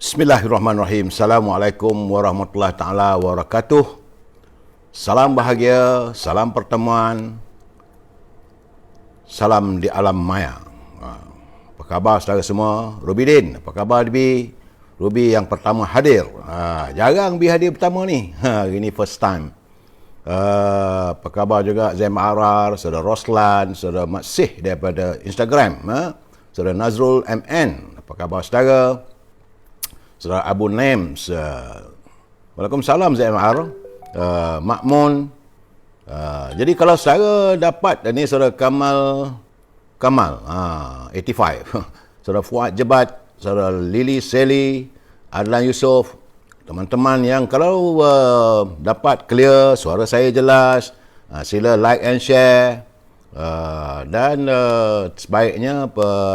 Bismillahirrahmanirrahim. Assalamualaikum warahmatullahi taala wabarakatuh. Salam bahagia, salam pertemuan, salam di alam maya. Apa khabar saudara semua? Rubidin, apa khabar Bi? Ruby yang pertama hadir. Jarang Bi hadir pertama ni. Hari ni first time. Apa khabar juga Zaim Arar, saudara Roslan, saudara Mat Sih daripada Instagram, saudara Nazrul MN. Apa khabar saudara? Saudara Abu Names, Waalaikumsalam Zaim Arar, Makmun. Jadi kalau saudara dapat, ini saudara Kamal 85, saudara Fuad Jebat, saudara Lily Sally, Adlan Yusof, teman-teman yang kalau dapat clear, suara saya jelas, sila like and share, dan sebaiknya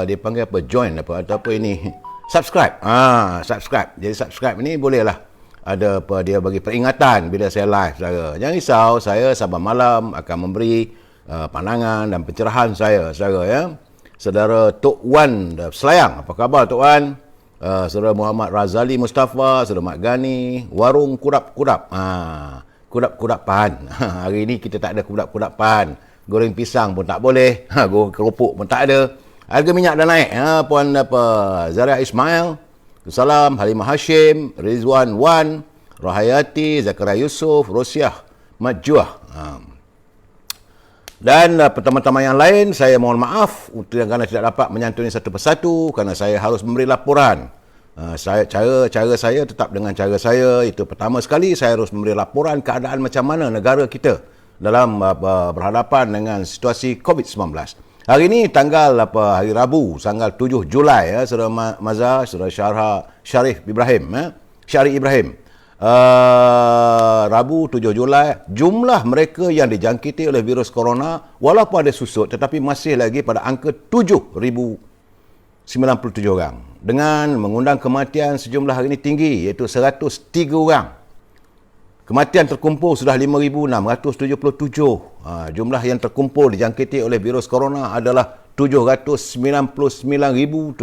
dipanggil join atau apa ini, subscribe. Subscribe. Jadi subscribe ni bolehlah ada dia bagi peringatan bila saya live saudara. Jangan risau, saya sabar malam akan memberi pandangan dan pencerahan saya saudara ya. Saudara Tok Wan Selayang, apa khabar Tok Wan? Saudara Muhammad Razali Mustafa, saudara Mat Gani, warung kudap-kudap. Kudap-kudapan. Hari ni kita tak ada kudap-kudapan. Goreng pisang pun tak boleh. Goreng keropok pun tak ada. Harga minyak dah naik. Puan Zaria Ismail, Salam, Halimah Hashim, Rizwan Wan, Rahayati, Zakaria Yusof, Rosiah, Majjuah. Dan teman-teman yang lain, saya mohon maaf kerana tidak dapat menyantuni satu persatu kerana saya harus memberi laporan. Cara saya tetap dengan cara saya. Itu pertama sekali, saya harus memberi laporan keadaan macam mana negara kita dalam berhadapan dengan situasi COVID-19. Hari ini hari Rabu, tanggal 7 Julai ya, saudara Mazhar, saudara Syarif Ibrahim, Syarif Ibrahim. Rabu 7 Julai, jumlah mereka yang dijangkiti oleh virus corona walaupun ada susut tetapi masih lagi pada angka 7,097 orang. Dengan mengundang kematian sejumlah hari ini tinggi iaitu 103 orang. Kematian terkumpul sudah 5,677. Jumlah yang terkumpul dijangkiti oleh virus corona adalah 799,790.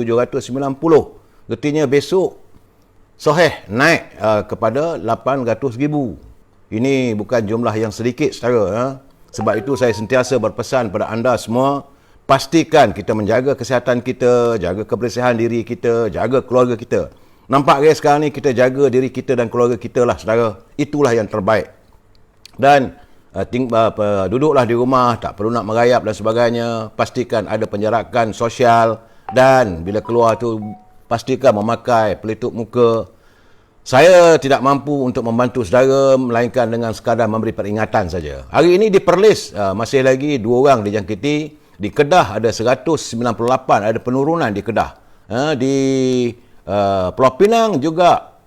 Artinya besok sahih naik kepada 800,000. Ini bukan jumlah yang sedikit saudara. Sebab itu saya sentiasa berpesan pada anda semua, pastikan kita menjaga kesihatan kita, jaga kebersihan diri kita, jaga keluarga kita. Nampak guys, sekarang ni kita jaga diri kita dan keluarga kita lah saudara. Itulah yang terbaik. Dan duduklah di rumah, tak perlu nak merayap dan sebagainya. Pastikan ada penjarakan sosial dan bila keluar tu pastikan memakai pelitup muka. Saya tidak mampu untuk membantu saudara melainkan dengan sekadar memberi peringatan saja. Hari ini di Perlis masih lagi 2 orang dijangkiti. Di Kedah ada 198, ada penurunan di Kedah. Di Pulau Pinang juga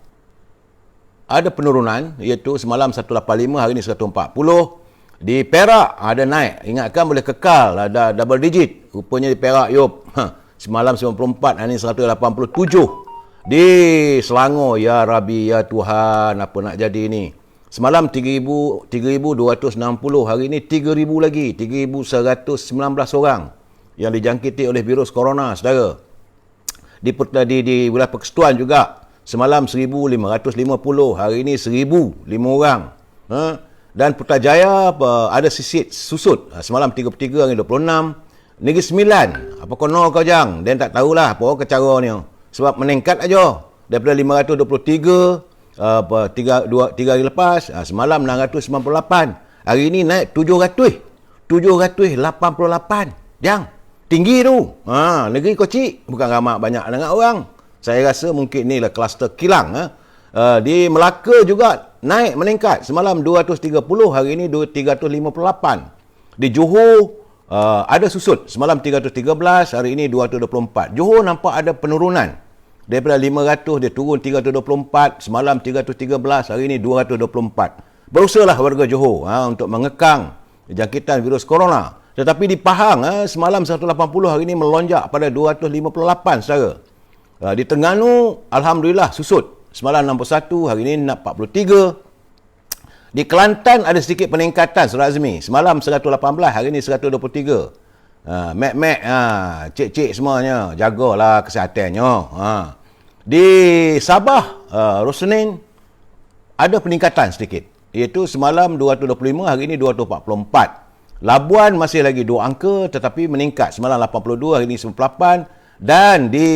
ada penurunan, iaitu semalam 185, hari ini 140. Di Perak ada naik. Ingatkan boleh kekal, ada double digit. Rupanya di Perak, semalam 94, hari ini 187. Di Selangor, ya Rabbi, ya Tuhan, apa nak jadi ni? Semalam 3,260, hari ini 3,000 lagi, 3,119 orang yang dijangkiti oleh virus corona, saudara. Di wilayah Persekutuan juga semalam 1,550, hari ini 1,005 orang. Dan Putrajaya ada susut. Semalam 33, hari 26. Negeri Sembilan, apa kono kau jang? Dan tak tahulah apa cara ni. Sebab meningkat aja daripada 523 tiga hari lepas, semalam 698. Hari ini naik 788. Jang. Tinggi tu. Negeri kecil, bukan ramai banyak dengan orang. Saya rasa mungkin inilah kluster kilang. Di Melaka juga naik, meningkat. Semalam 230, hari ini 358. Di Johor ada susut. Semalam 313, hari ini 224. Johor nampak ada penurunan. Daripada 500 dia turun 324, semalam 313, hari ini 224. Berusahalah warga Johor untuk mengekang jangkitan virus corona. Tetapi di Pahang, semalam 180, hari ini melonjak pada 258 saudara. Di Terengganu, Alhamdulillah susut. Semalam 61, hari ini 43. Di Kelantan ada sedikit peningkatan, Saudara Azmi. Semalam 118, hari ini 123. Mek-mek, cik-cik semuanya, jagalah kesihatannya. Di Sabah, Rosenin ada peningkatan sedikit. Iaitu semalam 225, hari ini 244. Labuan masih lagi 2 angka tetapi meningkat. Semalam 82, hari ini 98. Dan di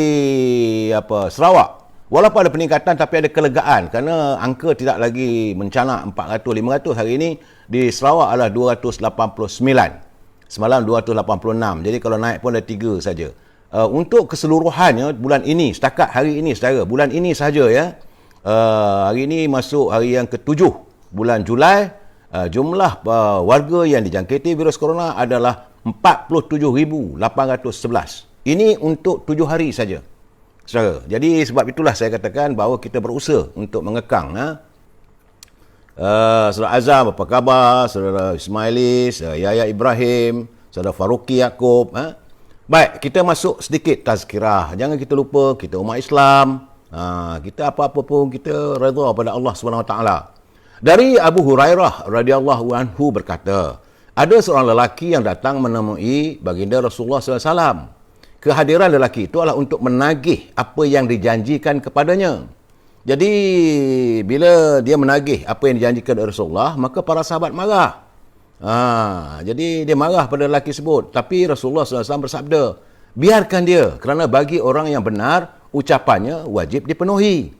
Sarawak, walaupun ada peningkatan tapi ada kelegaan kerana angka tidak lagi mencanak 400, 500. Hari ini di Sarawak adalah 289. Semalam 286. Jadi kalau naik pun ada 3 saja. Untuk keseluruhannya bulan ini, setakat hari ini saudara, bulan ini saja ya. Hari ini masuk hari yang ke-7 bulan Julai, jumlah warga yang dijangkiti virus corona adalah 47,811. Ini untuk 7 hari saja, saudara. Jadi sebab itulah saya katakan bahawa kita berusaha untuk mengekang. Saudara Azam, apa khabar? Saudara Ismailis, Yaya Ibrahim, saudara Faruqi Yaakob. Baik, kita masuk sedikit tazkirah. Jangan kita lupa, kita umat Islam. Kita apa-apa pun kita redha pada Allah SWT. Dari Abu Hurairah radhiyallahu anhu berkata, ada seorang lelaki yang datang menemui baginda Rasulullah SAW. Kehadiran lelaki itu adalah untuk menagih apa yang dijanjikan kepadanya. Jadi bila dia menagih apa yang dijanjikan oleh Rasulullah, maka para sahabat marah. Jadi dia marah pada lelaki tersebut. Tapi Rasulullah SAW bersabda, biarkan dia, kerana bagi orang yang benar, ucapannya wajib dipenuhi.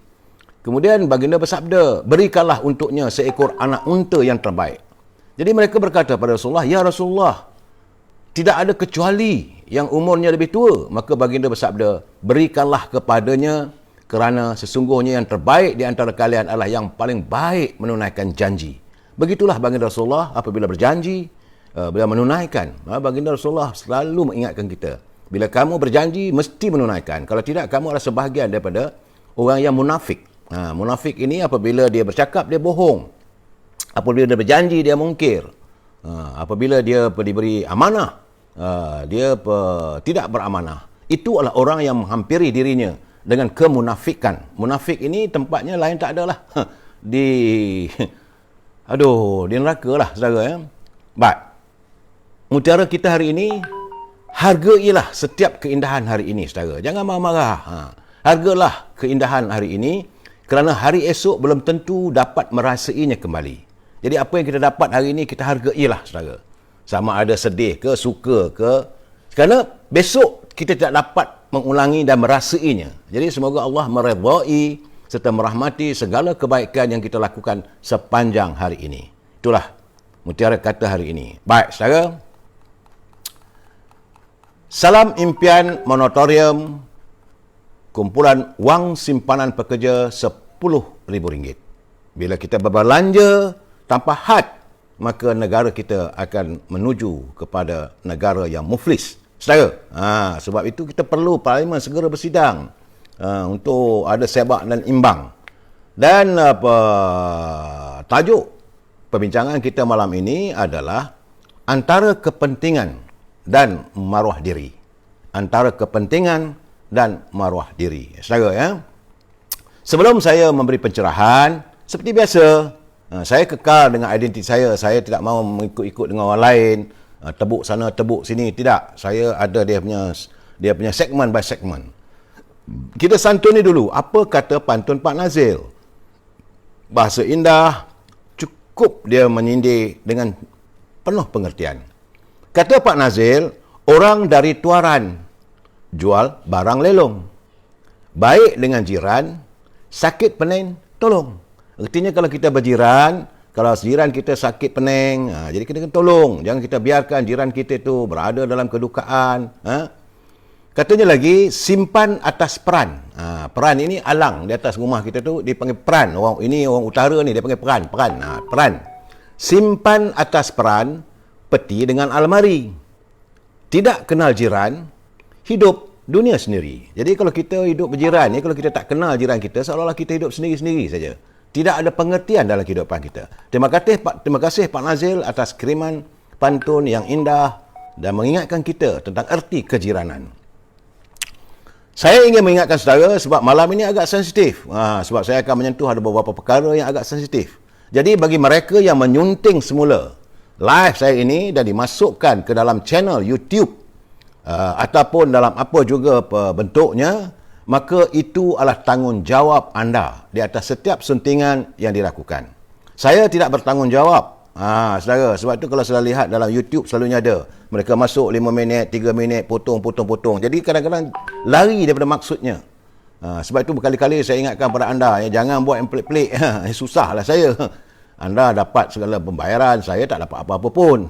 Kemudian baginda bersabda, berikanlah untuknya seekor anak unta yang terbaik. Jadi mereka berkata pada Rasulullah, ya Rasulullah, tidak ada kecuali yang umurnya lebih tua. Maka baginda bersabda, berikanlah kepadanya, kerana sesungguhnya yang terbaik di antara kalian adalah yang paling baik menunaikan janji. Begitulah baginda Rasulullah apabila berjanji, bila menunaikan. Baginda Rasulullah selalu mengingatkan kita, bila kamu berjanji, mesti menunaikan. Kalau tidak, kamu adalah sebahagian daripada orang yang munafik. Munafik ini apabila dia bercakap, dia bohong. Apabila dia berjanji, dia mungkir. Apabila dia diberi amanah, dia tidak beramanah. Itu adalah orang yang menghampiri dirinya dengan kemunafikan. Munafik ini tempatnya lain tak adalah di neraka lah, saudara ya. Baik. Mutiara kita hari ini, hargailah setiap keindahan hari ini, saudara. Jangan marah-marah. Hargalah keindahan hari ini, kerana hari esok belum tentu dapat merasainya kembali. Jadi apa yang kita dapat hari ini, kita hargailah, saudara. Sama ada sedih ke, suka ke. Kerana besok kita tidak dapat mengulangi dan merasainya. Jadi semoga Allah meredai serta merahmati segala kebaikan yang kita lakukan sepanjang hari ini. Itulah mutiara kata hari ini. Baik, saudara. Salam impian monatorium kumpulan wang simpanan pekerja RM10,000. Bila kita berbelanja tanpa had, maka negara kita akan menuju kepada negara yang muflis. Saudara, sebab itu kita perlu Parlimen segera bersidang untuk ada sebak dan imbang. Dan tajuk perbincangan kita malam ini adalah antara kepentingan dan maruah diri. Antara kepentingan dan maruah diri. Saudara ya. Sebelum saya memberi pencerahan, seperti biasa, saya kekal dengan identiti saya. Saya tidak mahu mengikut-ikut dengan orang lain, tebuk sana, tebuk sini. Tidak. Saya ada dia punya segmen by segmen. Kita santuni dulu. Apa kata pantun Pak Nazil? Bahasa indah, cukup dia menyindir dengan penuh pengertian. Kata Pak Nazil, orang dari Tuaran jual barang lelong. Baik dengan jiran, sakit pening, tolong. Artinya kalau kita berjiran, kalau jiran kita sakit pening, jadi kita kena tolong. Jangan kita biarkan jiran kita itu berada dalam kedukaan. Katanya lagi, simpan atas peran. Peran ini alang di atas rumah kita tu dipanggil peran. Orang utara ni dia panggil peran. Peran. Simpan atas peran, peti dengan almari. Tidak kenal jiran, hidup dunia sendiri. Jadi kalau kita hidup berjiran ni, kalau kita tak kenal jiran kita, seolah-olah kita hidup sendiri-sendiri saja. Tidak ada pengertian dalam kehidupan kita. Terima kasih Pak Nazil atas kiriman pantun yang indah dan mengingatkan kita tentang erti kejiranan. Saya ingin mengingatkan saudara sebab malam ini agak sensitif. Sebab saya akan menyentuh ada beberapa perkara yang agak sensitif. Jadi bagi mereka yang menyunting semula live saya ini dan dimasukkan ke dalam channel YouTube ataupun dalam apa juga bentuknya, maka itu adalah tanggungjawab anda di atas setiap suntingan yang dilakukan. Saya tidak bertanggungjawab. Saudara, sebab tu kalau saudara lihat dalam YouTube selalunya ada. Mereka masuk 5 minit, 3 minit, potong. Jadi kadang-kadang lari daripada maksudnya. Sebab itu berkali-kali saya ingatkan pada anda, jangan buat yang pelik-pelik. Susahlah saya. Anda dapat segala pembayaran, saya tak dapat apa-apa pun.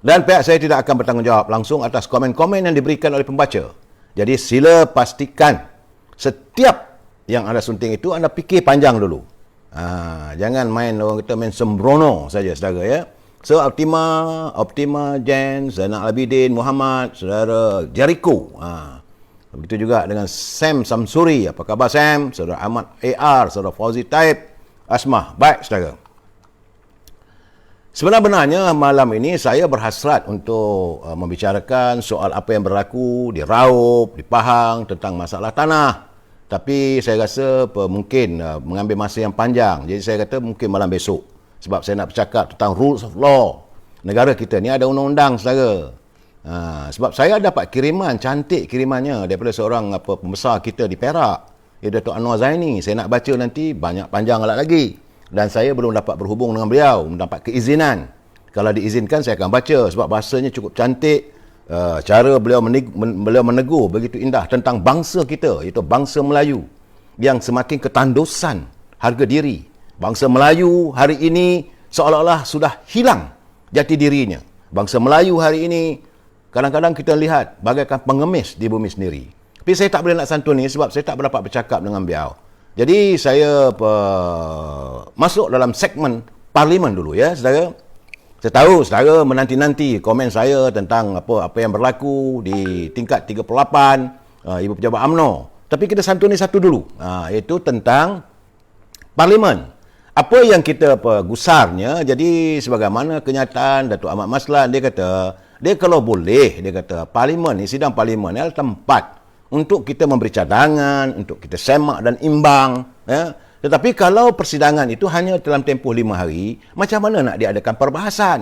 Dan pihak saya tidak akan bertanggungjawab langsung atas komen-komen yang diberikan oleh pembaca. Jadi sila pastikan setiap yang anda sunting itu anda fikir panjang dulu. Jangan main, orang kata main sembrono saja, saudara, ya. So Optima Jens, Zainal Abidin Muhammad, saudara Jericho. Begitu juga dengan Sam Samsuri. Apa khabar Sam? Saudara Ahmad AR, saudara Fauzi Taib, Asmah. Baik, saudara. Sebenarnya malam ini saya berhasrat untuk membicarakan soal apa yang berlaku di Raub, di Pahang tentang masalah tanah. Tapi saya rasa mungkin mengambil masa yang panjang. Jadi saya kata mungkin malam besok. Sebab saya nak bercakap tentang rules of law. Negara kita ni ada undang-undang, saudara. Sebab saya dapat kiriman, cantik kirimannya daripada seorang pembesar kita di Perak, Datuk Anwar Zaini. Saya nak baca nanti, banyak panjang lagi. Dan saya belum dapat berhubung dengan beliau, mendapat keizinan. Kalau diizinkan saya akan baca sebab bahasanya cukup cantik. Cara beliau menegur begitu indah tentang bangsa kita, iaitu bangsa Melayu yang semakin ketandusan harga diri. Bangsa Melayu hari ini seolah-olah sudah hilang jati dirinya. Bangsa Melayu hari ini kadang-kadang kita lihat bagaikan pengemis di bumi sendiri. Tapi saya tak boleh nak santuni sebab saya tak dapat bercakap dengan beliau. Jadi saya masuk dalam segmen parlimen dulu, ya, saudara. Saya tahu saudara menanti-nanti komen saya tentang apa yang berlaku di tingkat 38 Ibu Pejabat UMNO. Tapi kita santuni satu dulu, iaitu tentang parlimen. Apa yang kita gusarnya, jadi sebagaimana kenyataan Datuk Ahmad Maslan, dia kata, dia kalau boleh, dia kata parlimen ni, sidang parlimen ni adalah tempat untuk kita memberi cadangan, untuk kita semak dan imbang, ya. Tetapi kalau persidangan itu hanya dalam tempoh 5 hari, macam mana nak diadakan perbahasan?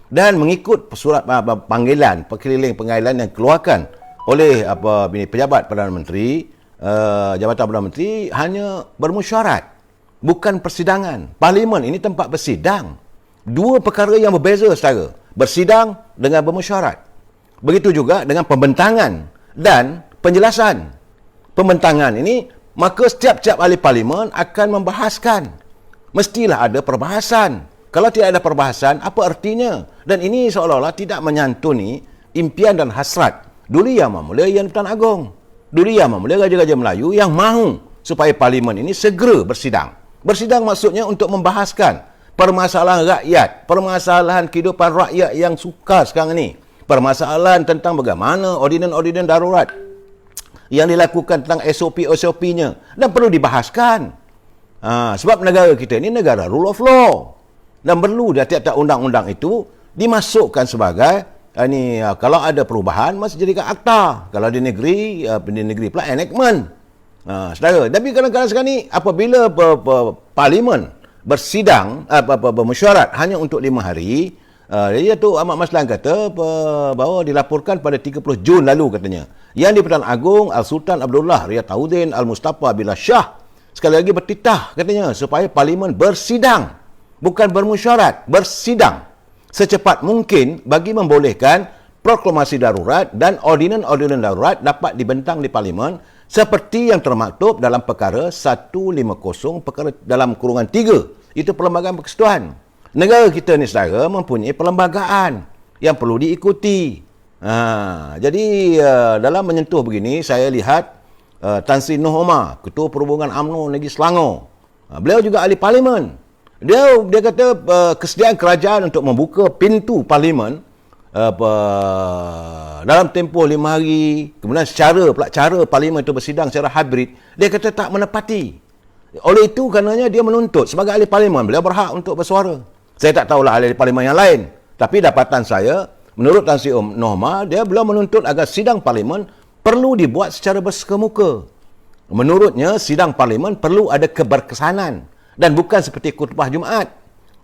Dan mengikut surat panggilan, pengailan yang dikeluarkan oleh pejabat Perdana Menteri, Jabatan Perdana Menteri, hanya bermesyuarat, bukan persidangan. Parlimen ini tempat bersidang. Dua perkara yang berbeza, saudara. Bersidang dengan bermesyuarat. Begitu juga dengan pembentangan dan penjelasan. Pembentangan ini, maka setiap-tiap ahli parlimen akan membahaskan. Mestilah ada perbahasan. Kalau tidak ada perbahasan, apa artinya? Dan ini seolah-olah tidak menyantuni impian dan hasrat Duli Yang Mulia Yang Tuan Agong, Duli Yang Mulia Raja-Raja Melayu yang mahu supaya parlimen ini segera bersidang. Bersidang maksudnya untuk membahaskan permasalahan rakyat, permasalahan kehidupan rakyat yang sukar sekarang ini, permasalahan tentang bagaimana ordinan-ordinan darurat yang dilakukan tentang SOP-nya dan perlu dibahaskan. Sebab negara kita ini negara rule of law dan perlu tiap-tiap undang-undang itu dimasukkan sebagai kalau ada perubahan masih jadikan akta, kalau di negeri pula enactment. Saudara, tapi kadang-kadang sekarang ni apabila parlimen bersidang bermesyuarat hanya untuk 5 hari, Datuk Ahmad Maslan kata bahawa dilaporkan pada 30 Jun lalu katanya, yang di-Pertuan Agong Al-Sultan Abdullah Riyadhauddin Al-Mustafa Billah Shah sekali lagi bertitah katanya supaya parlimen bersidang, bukan bermesyuarat, bersidang secepat mungkin bagi membolehkan proklamasi darurat dan ordinan-ordinan darurat dapat dibentang di parlimen seperti yang termaktub dalam perkara 150 perkara dalam kurungan 3, itu Perlembagaan Persekutuan. Negara kita ni, saudara, mempunyai perlembagaan yang perlu diikuti. Jadi dalam menyentuh begini, saya lihat Tan Sri Noh Omar, Ketua Perhubungan UMNO Negeri Selangor. Beliau juga ahli parlimen. Dia kata kesediaan kerajaan untuk membuka pintu parlimen dalam tempoh 5 hari, kemudian cara parlimen itu bersidang secara hybrid, dia kata tak menepati. Oleh itu, karenanya dia menuntut sebagai ahli parlimen, beliau berhak untuk bersuara. Saya tak tahulah ahli parlimen yang lain, tapi dapatan saya, menurut Tan Sri Noh Omar, beliau menuntut agar sidang parlimen perlu dibuat secara bersemuka. Menurutnya, sidang parlimen perlu ada keberkesanan dan bukan seperti khutbah Jumaat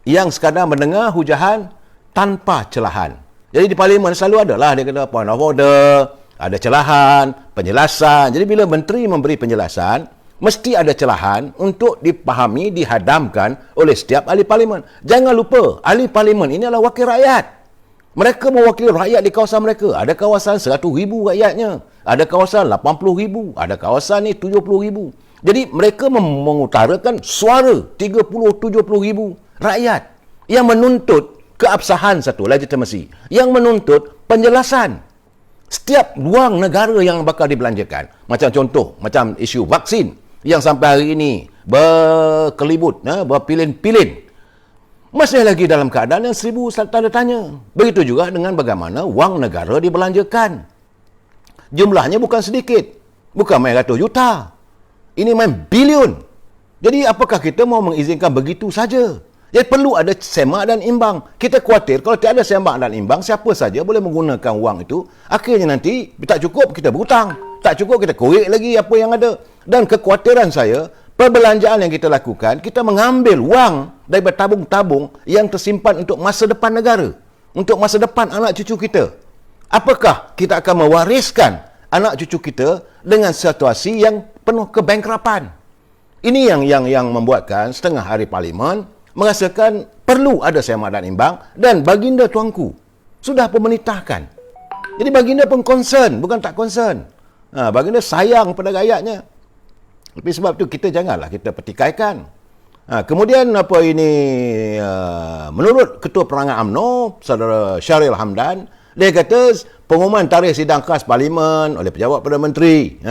yang sekadar mendengar hujahan tanpa celahan. Jadi di parlimen selalu adalah, dia kata point of order, ada celahan, penjelasan. Jadi bila menteri memberi penjelasan, mesti ada celahan untuk dipahami, dihadamkan oleh setiap ahli parlimen. Jangan lupa, ahli parlimen ini adalah wakil rakyat. Mereka mewakili rakyat di kawasan mereka. Ada kawasan 100,000 rakyatnya. Ada kawasan 80,000. Ada kawasan ni 70,000. Jadi mereka mengutarakan suara 30-70,000 rakyat yang menuntut keabsahan satu legitimasi, yang menuntut penjelasan setiap wang negara yang bakal dibelanjakan. Macam contoh, macam isu vaksin yang sampai hari ini berkelibut, berpilin-pilin. Masih lagi dalam keadaan yang 1000 tanda tanya. Begitu juga dengan bagaimana wang negara dibelanjakan. Jumlahnya bukan sedikit. Bukan main ratus juta. Ini main bilion. Jadi apakah kita mau mengizinkan begitu saja? Jadi perlu ada semak dan imbang. Kita khawatir kalau tiada semak dan imbang, siapa saja boleh menggunakan wang itu. Akhirnya nanti tak cukup kita berhutang. Tak cukup kita korek lagi apa yang ada. Dan kekhawatiran saya, perbelanjaan yang kita lakukan, kita mengambil wang daripada tabung-tabung yang tersimpan untuk masa depan negara. Untuk masa depan anak cucu kita. Apakah kita akan mewariskan anak cucu kita dengan situasi yang penuh kebangkrapan? Ini yang membuatkan setengah hari parlimen merasakan perlu ada semak dan imbang, dan baginda tuanku sudah pun menitahkan. Jadi baginda pun concern, bukan tak concern. Baginda sayang pada rakyatnya. Tapi sebab itu kita janganlah kita pertikaikan. Kemudian menurut Ketua Perangan UMNO, Saudara Syahril Hamdan, dia kata pengumuman tarikh sidang khas parlimen oleh pejabat Perdana Menteri,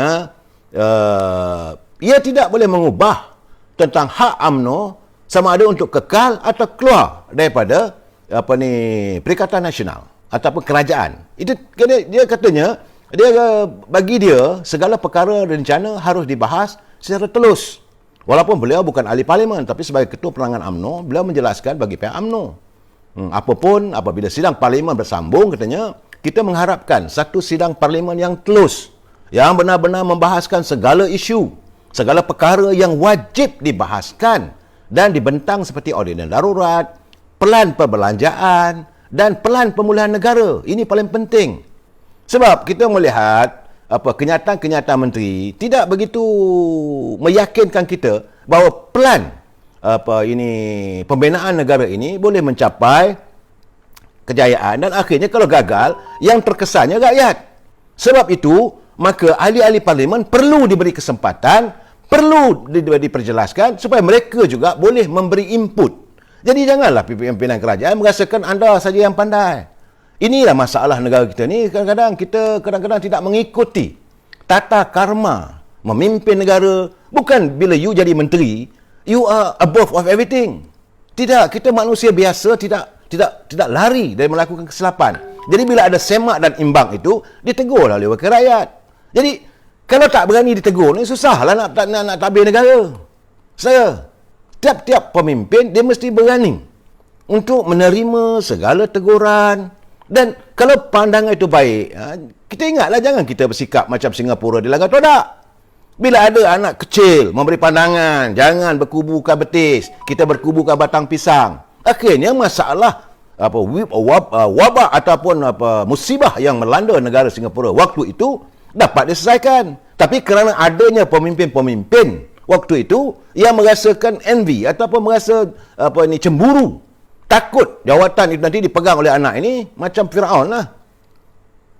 ia tidak boleh mengubah tentang hak UMNO sama ada untuk kekal atau keluar daripada Perikatan Nasional ataupun kerajaan. Itu dia katanya, bagi dia segala perkara rencana harus dibahas secara telus. Walaupun beliau bukan ahli parlimen, tapi sebagai Ketua Perangan UMNO, beliau menjelaskan bagi pihak UMNO. Apapun, apabila sidang parlimen bersambung, katanya, kita mengharapkan satu sidang parlimen yang telus, yang benar-benar membahaskan segala isu, segala perkara yang wajib dibahaskan dan dibentang seperti ordinan darurat, pelan perbelanjaan dan pelan pemulihan negara. Ini paling penting. Sebab kita melihat kenyataan-kenyataan menteri tidak begitu meyakinkan kita bahawa pelan pembinaan negara ini boleh mencapai kejayaan, dan akhirnya kalau gagal, yang terkesannya rakyat. Sebab itu, maka ahli-ahli parlimen perlu diberi kesempatan, perlu diperjelaskan supaya mereka juga boleh memberi input. Jadi janganlah pimpinan kerajaan merasakan anda saja yang pandai. Inilah masalah negara kita ni. Kadang-kadang tidak mengikuti tata karma memimpin negara. Bukan bila you jadi menteri, you are above of everything. Tidak, kita manusia biasa tidak lari dari melakukan kesilapan. Jadi bila ada semak dan imbang itu, ditegurlah oleh wakil rakyat. Jadi kalau tak berani ditegur ni, susahlah nak tabir negara. Tiap-tiap pemimpin dia mesti berani untuk menerima segala teguran. Dan kalau pandangan itu baik, kita ingatlah jangan kita bersikap macam Singapura di Langgar Todak. Bila ada anak kecil memberi pandangan, jangan berkuburkan betis, kita berkuburkan batang pisang. Akhirnya masalah wabak ataupun musibah yang melanda negara Singapura waktu itu dapat diselesaikan. Tapi kerana adanya pemimpin-pemimpin waktu itu yang merasakan envy ataupun merasa cemburu, takut jawatan itu nanti dipegang oleh anak ini, macam Firaun lah.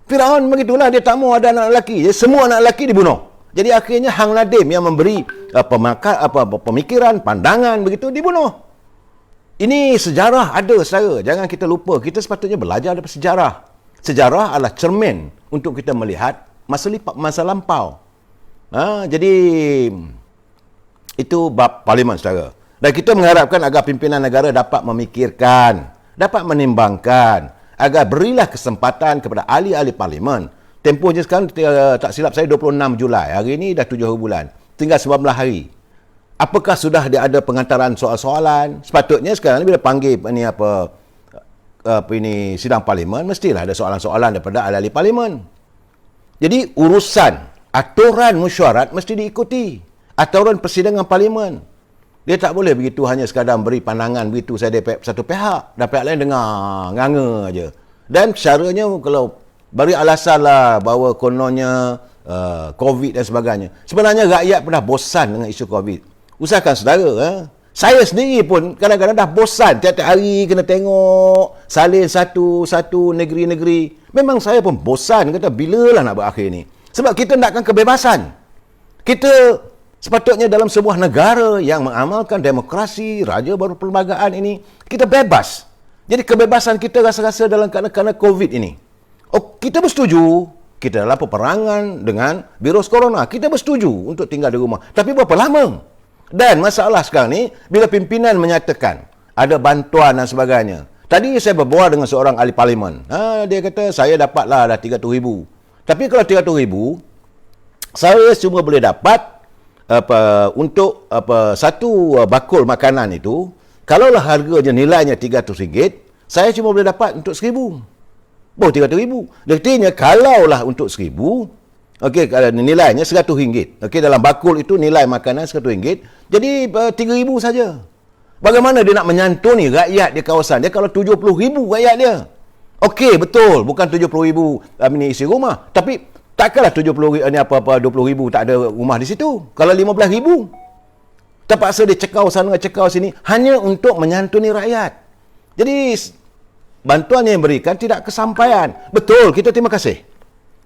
Firaun begitulah, dia tak mau ada anak lelaki. Jadi, semua anak lelaki dibunuh. Jadi akhirnya Hang Nadim yang memberi pemikiran, pandangan begitu dibunuh. Ini sejarah ada, saudara. Jangan kita lupa. Kita sepatutnya belajar daripada sejarah. Sejarah adalah cermin untuk kita melihat masa lampau. Jadi itu bab parlimen, saudara. Dan kita mengharapkan agar pimpinan negara dapat memikirkan, dapat menimbangkan, agar berilah kesempatan kepada ahli-ahli parlimen. Tempohnya sekarang, tak silap saya, 26 Julai. Hari ini dah 7 bulan. Tinggal 19 hari. Apakah sudah ada pengantaran soal-soalan? Sepatutnya sekarang bila panggil sidang parlimen, mestilah ada soalan-soalan daripada ahli-ahli parlimen. Jadi urusan aturan mesyuarat mesti diikuti. Aturan persidangan parlimen. Dia tak boleh begitu hanya sekadar beri pandangan begitu saja dari satu pihak, dan pihak lain dengar, nganga aja. Dan caranya kalau beri alasan lah bahawa kononnya COVID dan sebagainya. Sebenarnya rakyat pernah bosan dengan isu COVID. Usahakan saudara, saya sendiri pun kadang-kadang dah bosan tiap-tiap hari kena tengok salin satu-satu negeri-negeri. Memang saya pun bosan, kata bilalah nak berakhir ni. Sebab kita nakkan kebebasan. Kita sepatutnya dalam sebuah negara yang mengamalkan demokrasi, raja berperlembagaan ini, kita bebas. Jadi kebebasan kita rasa-rasa dalam kerana COVID ini. Kita bersetuju, kita dalam peperangan dengan virus corona. Kita bersetuju untuk tinggal di rumah. Tapi berapa lama? Dan masalah sekarang ni, bila pimpinan menyatakan ada bantuan dan sebagainya. Tadi saya berbual dengan seorang ahli parlimen. Dia kata, saya dapatlah dah 300,000. Tapi kalau 300,000, saya cuma boleh dapat untuk satu bakul makanan itu, kalaulah harganya nilainya RM300, saya cuma boleh dapat untuk RM1,000. Baru RM300,000. Artinya kalaulah untuk RM1,000, okey, nilainya RM100. Okey, dalam bakul itu nilai makanan RM100. Jadi RM3,000 saja. Bagaimana dia nak menyantuni rakyat di kawasan dia kalau RM70,000 rakyat dia? Okey, betul, bukan RM70,000 ini isi rumah, tapi takkanlah 70 ni apa-apa 20,000 tak ada rumah di situ. Kalau 15,000 terpaksa dia cekau sana cekau sini hanya untuk menyantuni rakyat. Jadi bantuan yang diberikan tidak kesampaian. Betul, kita terima kasih.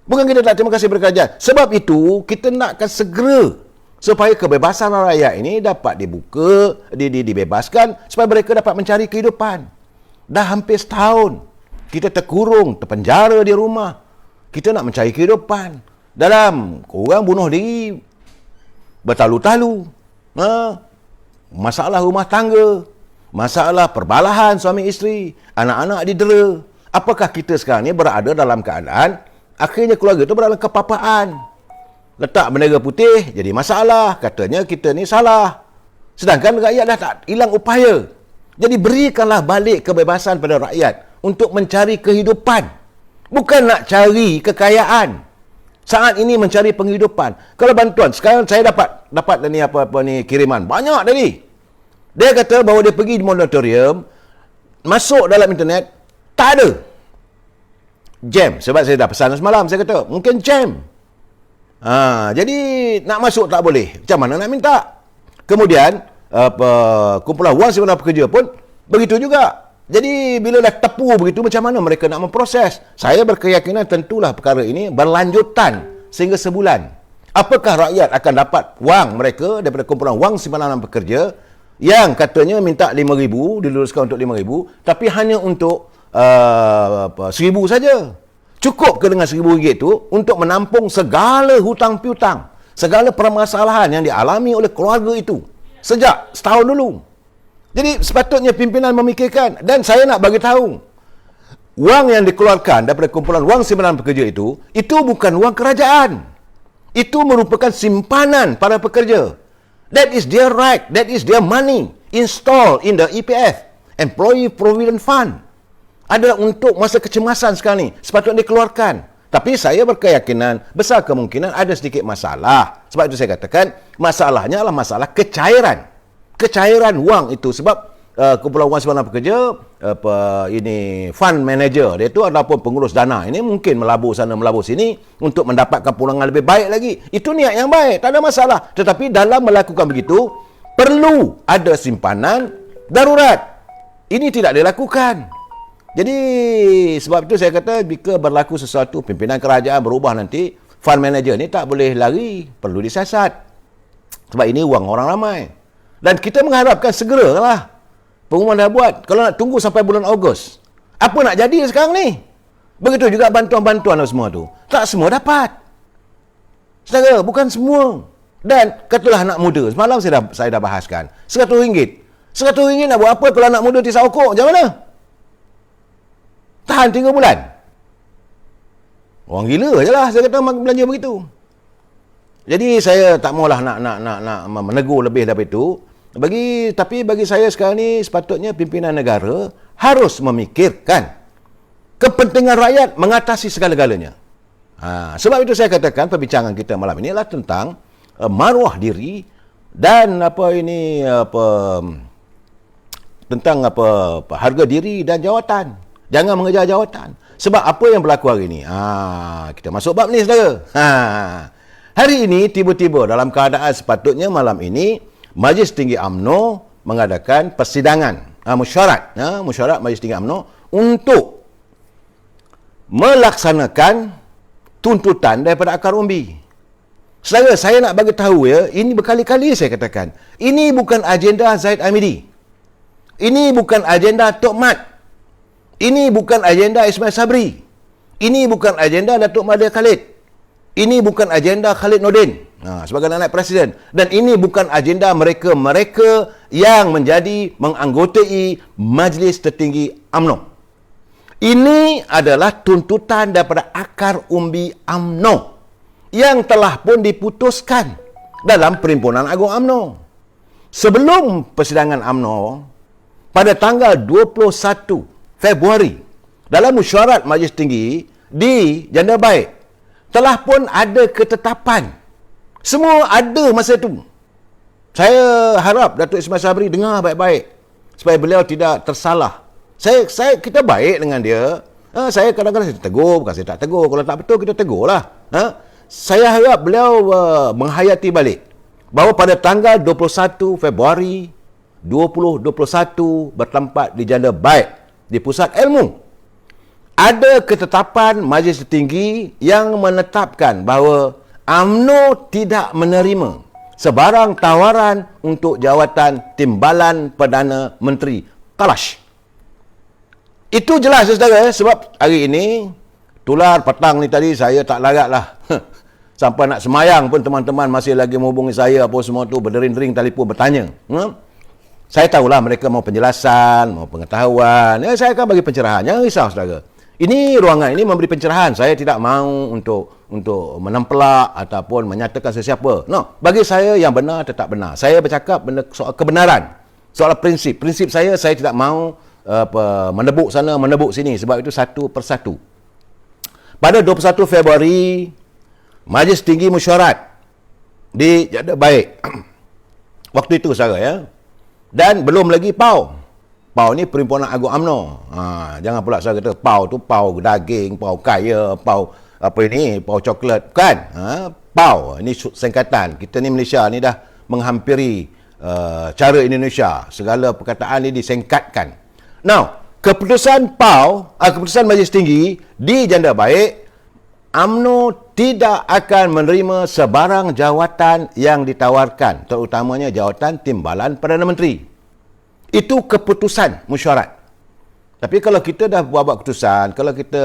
Bukan kita tak terima kasih kepada kerajaan. Sebab itu kita nakkan segera supaya kebebasan rakyat ini dapat dibuka, dibebaskan supaya mereka dapat mencari kehidupan. Dah hampir setahun kita terkurung, terpenjara di rumah. Kita nak mencari kehidupan. Dalam orang bunuh diri bertalu-talu. Masalah rumah tangga, masalah perbalahan suami isteri, anak-anak didera. Apakah kita sekarang ni berada dalam keadaan akhirnya keluarga itu berada dalam kepapaan? Letak bendera putih jadi masalah, katanya kita ni salah. Sedangkan rakyat dah tak hilang upaya. Jadi berikanlah balik kebebasan pada rakyat untuk mencari kehidupan. Bukan nak cari kekayaan. Saat ini mencari penghidupan. Kalau bantuan, sekarang saya dapat ni apa-apa ni kiriman. Banyak tadi. Dia kata bahawa dia pergi di moratorium, masuk dalam internet, tak ada. Jam. Sebab saya dah pesan semalam, saya kata, mungkin jam. Jadi, nak masuk tak boleh. Macam mana nak minta? Kemudian, kumpulan wang simpan pekerja pun, begitu juga. Jadi, bila dah tepu begitu, macam mana mereka nak memproses? Saya berkeyakinan tentulah perkara ini berlanjutan sehingga sebulan. Apakah rakyat akan dapat wang mereka daripada kumpulan wang simpanan pekerja yang katanya minta RM5,000, diluluskan untuk RM5,000, tapi hanya untuk RM1,000 saja. Cukup ke dengan RM1,000 itu untuk menampung segala hutang piutang, segala permasalahan yang dialami oleh keluarga itu sejak setahun dulu. Jadi sepatutnya pimpinan memikirkan, dan saya nak bagi tahu, wang yang dikeluarkan daripada kumpulan wang simpanan pekerja itu bukan wang kerajaan. Itu merupakan simpanan para pekerja. That is their right, that is their money installed in the EPF, Employee Provident Fund. Ada untuk masa kecemasan sekarang ni, sepatutnya dikeluarkan. Tapi saya berkeyakinan besar kemungkinan ada sedikit masalah. Sebab itu saya katakan masalahnya adalah masalah kecairan wang itu. Sebab kumpulan wang simpanan pekerja, fund manager dia itu ataupun pengurus dana ini mungkin melabur sana melabur sini untuk mendapatkan pulangan lebih baik lagi. Itu niat yang baik, tak ada masalah. Tetapi dalam melakukan begitu perlu ada simpanan darurat. Ini tidak dilakukan. Jadi sebab itu saya kata jika berlaku sesuatu, pimpinan kerajaan berubah nanti, fund manager ni tak boleh lari, perlu disiasat. Sebab ini wang orang ramai. Dan kita mengharapkan segeralah pengumuman dah buat. Kalau nak tunggu sampai bulan Ogos, apa nak jadi sekarang ni? Begitu juga bantuan-bantuan semua tu. Tak semua dapat. Saudara, bukan semua. Dan katalah anak muda. Semalam saya dah bahaskan. RM100. RM100 nak buat apa kalau anak muda tisau okok? Macam mana? Tahan 3 bulan. Orang gila je lah saya kata belanja begitu. Jadi saya tak maulah nak menegur lebih daripada itu. Tapi bagi saya sekarang ni sepatutnya pimpinan negara harus memikirkan kepentingan rakyat mengatasi segala-galanya. Sebab itu saya katakan perbincangan kita malam ini adalah tentang maruah diri dan tentang harga diri dan jawatan. Jangan mengejar jawatan. Sebab apa yang berlaku hari ini? Kita masuk bab ni, saudara. Hari ini, tiba-tiba dalam keadaan sepatutnya malam ini, Majlis Tinggi UMNO mengadakan persidangan. Mesyuarat Majlis Tinggi UMNO untuk melaksanakan tuntutan daripada akar umbi. Saudara, saya nak bagi tahu ya, ini berkali-kali saya katakan, ini bukan agenda Zaid Amidi. Ini bukan agenda Tok Mat. Ini bukan agenda Ismail Sabri. Ini bukan agenda Datuk Mahathir Khalid. Ini bukan agenda Khalid Nordin sebagai anak presiden. Dan ini bukan agenda mereka-mereka yang menjadi menganggotai Majlis Tertinggi UMNO. Ini adalah tuntutan daripada akar umbi UMNO yang telah pun diputuskan dalam Perhimpunan Agung UMNO. Sebelum persidangan UMNO, pada tanggal 21 Februari, dalam mesyuarat Majlis Tinggi di Janda Baik, telah pun ada ketetapan. Semua ada masa itu. Saya harap Datuk Ismail Sabri dengar baik-baik supaya beliau tidak tersalah. Kita baik dengan dia. Saya kadang-kadang saya tegur, bukan saya tak tegur. Kalau tak betul, kita tegurlah. Saya harap beliau menghayati balik bahawa pada tanggal 21 Februari 2021 bertempat di Janda Baik di Pusat Ilmu, ada ketetapan Majlis Tertinggi yang menetapkan bahawa UMNO tidak menerima sebarang tawaran untuk jawatan Timbalan Perdana Menteri Kalash. Itu jelas, saudara, sebab hari ini tular petang ni tadi saya tak larat lah. Sampai nak semayang pun teman-teman masih lagi menghubungi saya apa semua tu, berdering-dering telefon bertanya. Saya tahulah mereka mau penjelasan, mau pengetahuan. Saya akan bagi pencerahan. Jangan risau, saudara. Ini ruangan ini memberi pencerahan. Saya tidak mahu untuk menempelak ataupun menyatakan sesiapa. No, bagi saya yang benar tetap benar. Saya bercakap soal kebenaran, soal prinsip. Prinsip saya tidak mahu menebuk sana, menebuk sini. Sebab itu satu persatu. Pada 21 Februari, Majlis Tinggi Mesyuarat di Janda Baik. Waktu itu, saudara, ya. Dan belum lagi PAU. PAU ni Perhimpunan Agung UMNO. Jangan pula saya kata PAU tu PAU daging, PAU kaya, PAU apa ini, PAU coklat. Bukan. PAU ini singkatan. Kita ni Malaysia ni dah menghampiri cara Indonesia. Segala perkataan ni disingkatkan. Now, keputusan PAU, keputusan Majlis Tinggi di Janda Baik, UMNO tidak akan menerima sebarang jawatan yang ditawarkan, terutamanya jawatan Timbalan Perdana Menteri. Itu keputusan mesyuarat. Tapi kalau kita dah buat keputusan, kalau kita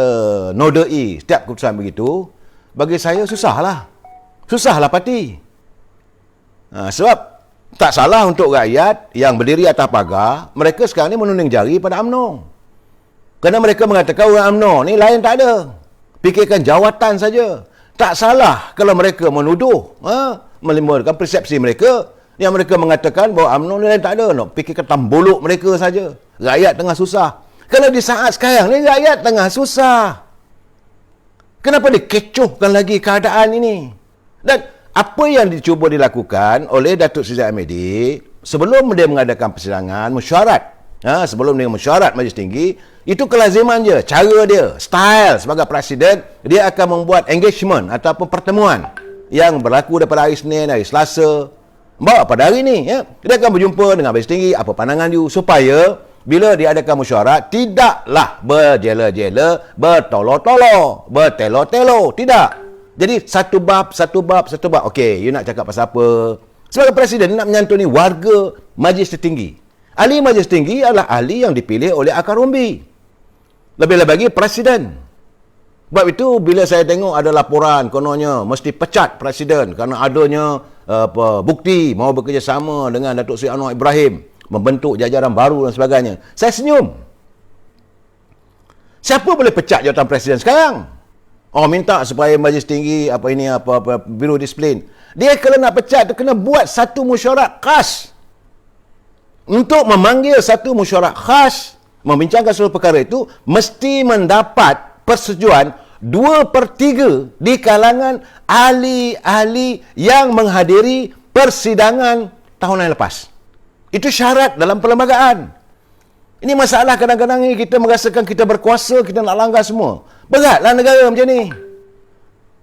nodai setiap keputusan begitu, bagi saya susahlah. Susahlah parti. Sebab tak salah untuk rakyat yang berdiri atas pagar, mereka sekarang ni menunding jari pada UMNO. Kerana mereka mengatakan orang UMNO ni lain tak ada. Fikirkan jawatan saja. Tak salah kalau mereka menuduh, melibatkan persepsi mereka yang mereka mengatakan bahawa UMNO ni lain tak ada. Fikirkan tambuluk mereka saja. Rakyat tengah susah. Kalau di saat sekarang ni rakyat tengah susah, kenapa dikecohkan lagi keadaan ini? Dan apa yang dicuba dilakukan oleh Datuk Seri Zahid Hamidi sebelum dia mengadakan persidangan mesyuarat, sebelum dia mesyuarat Majlis Tinggi, itu kelaziman dia, cara dia, style sebagai presiden, dia akan membuat engagement ataupun pertemuan yang berlaku daripada hari Senin, hari Selasa, bawa pada hari ini. Dia akan berjumpa dengan Majlis Tinggi, apa pandangan dia, supaya bila diadakan mesyuarat, tidaklah berjela-jela, bertolo-tolo, bertelo-telo. Tidak. Jadi, satu bab. Okey, you nak cakap pasal apa? Sebagai presiden, nak menyantuni warga Majlis Tertinggi. Ahli Majlis Tinggi adalah ahli yang dipilih oleh akar umbi. Lebih-lebih lagi presiden. Sebab itu bila saya tengok ada laporan kononnya mesti pecat presiden kerana adanya bukti mahu bekerjasama dengan Datuk Seri Anwar Ibrahim membentuk jajaran baru dan sebagainya, saya senyum. Siapa boleh pecat jawatan presiden sekarang? Minta supaya Majlis Tinggi Biro Disiplin. Dia kalau nak pecat tu kena buat satu mesyuarat khas. Untuk memanggil satu mesyuarat khas membincangkan seluruh perkara itu, mesti mendapat persetujuan 2/3 di kalangan ahli-ahli yang menghadiri persidangan tahunan lepas. Itu syarat dalam perlembagaan. Ini masalah kadang-kadang ni kita merasakan kita berkuasa, kita nak langgar semua. Beratlah negara macam ni.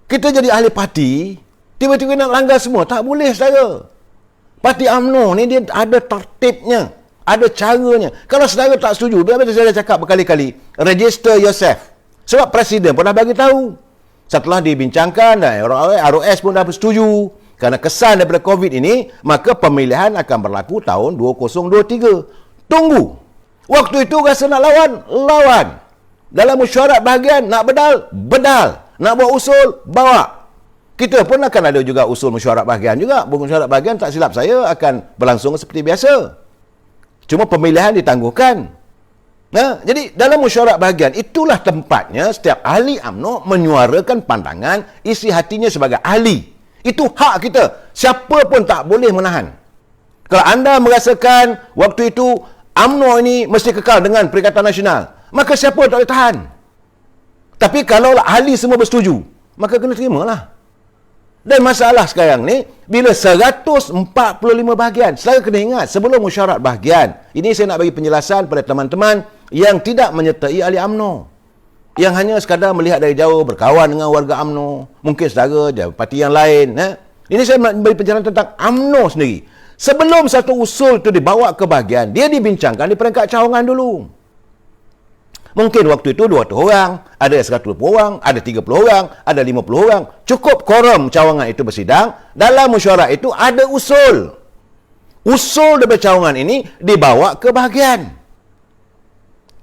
Kita jadi ahli parti, tiba-tiba nak langgar semua. Tak boleh, saudara. Parti UMNO ni dia ada tertibnya, ada caranya. Kalau saudara tak setuju, biar saya dah cakap berkali-kali, register yourself. Sebab Presiden pun dah bagi tahu. Setelah dibincangkan dan ROS pun dah bersetuju. Kerana kesan daripada COVID ini, maka pemilihan akan berlaku tahun 2023. Tunggu. Waktu itu rasa nak lawan, lawan. Dalam mesyuarat bahagian, nak bedal, bedal. Nak buat usul, bawa. Kita pun akan ada juga usul mesyuarat bahagian juga. Mesyuarat bahagian, tak silap saya, akan berlangsung seperti biasa. Cuma pemilihan ditangguhkan. Jadi dalam mesyuarat bahagian, itulah tempatnya setiap ahli UMNO menyuarakan pandangan, isi hatinya sebagai ahli. Itu hak kita. Siapa pun tak boleh menahan. Kalau anda merasakan waktu itu UMNO ini mesti kekal dengan Perikatan Nasional, maka siapa tak boleh tahan. Tapi kalau ahli semua bersetuju, maka kena terimalah. Dan masalah sekarang ni, bila 145 bahagian, saudara kena ingat, sebelum mesyuarat bahagian, ini saya nak bagi penjelasan pada teman-teman yang tidak menyertai ahli UMNO, yang hanya sekadar melihat dari jauh, berkawan dengan warga UMNO, mungkin saudara dari parti yang lain. Ini saya bagi penjelasan tentang UMNO sendiri. Sebelum satu usul itu dibawa ke bahagian, dia dibincangkan di peringkat cawangan dulu. Mungkin waktu itu 200 orang, ada 120 orang, ada 30 orang, ada 50 orang. Cukup quorum cawangan itu bersidang, dalam mesyuarat itu ada usul. Usul daripada cawangan ini dibawa ke bahagian.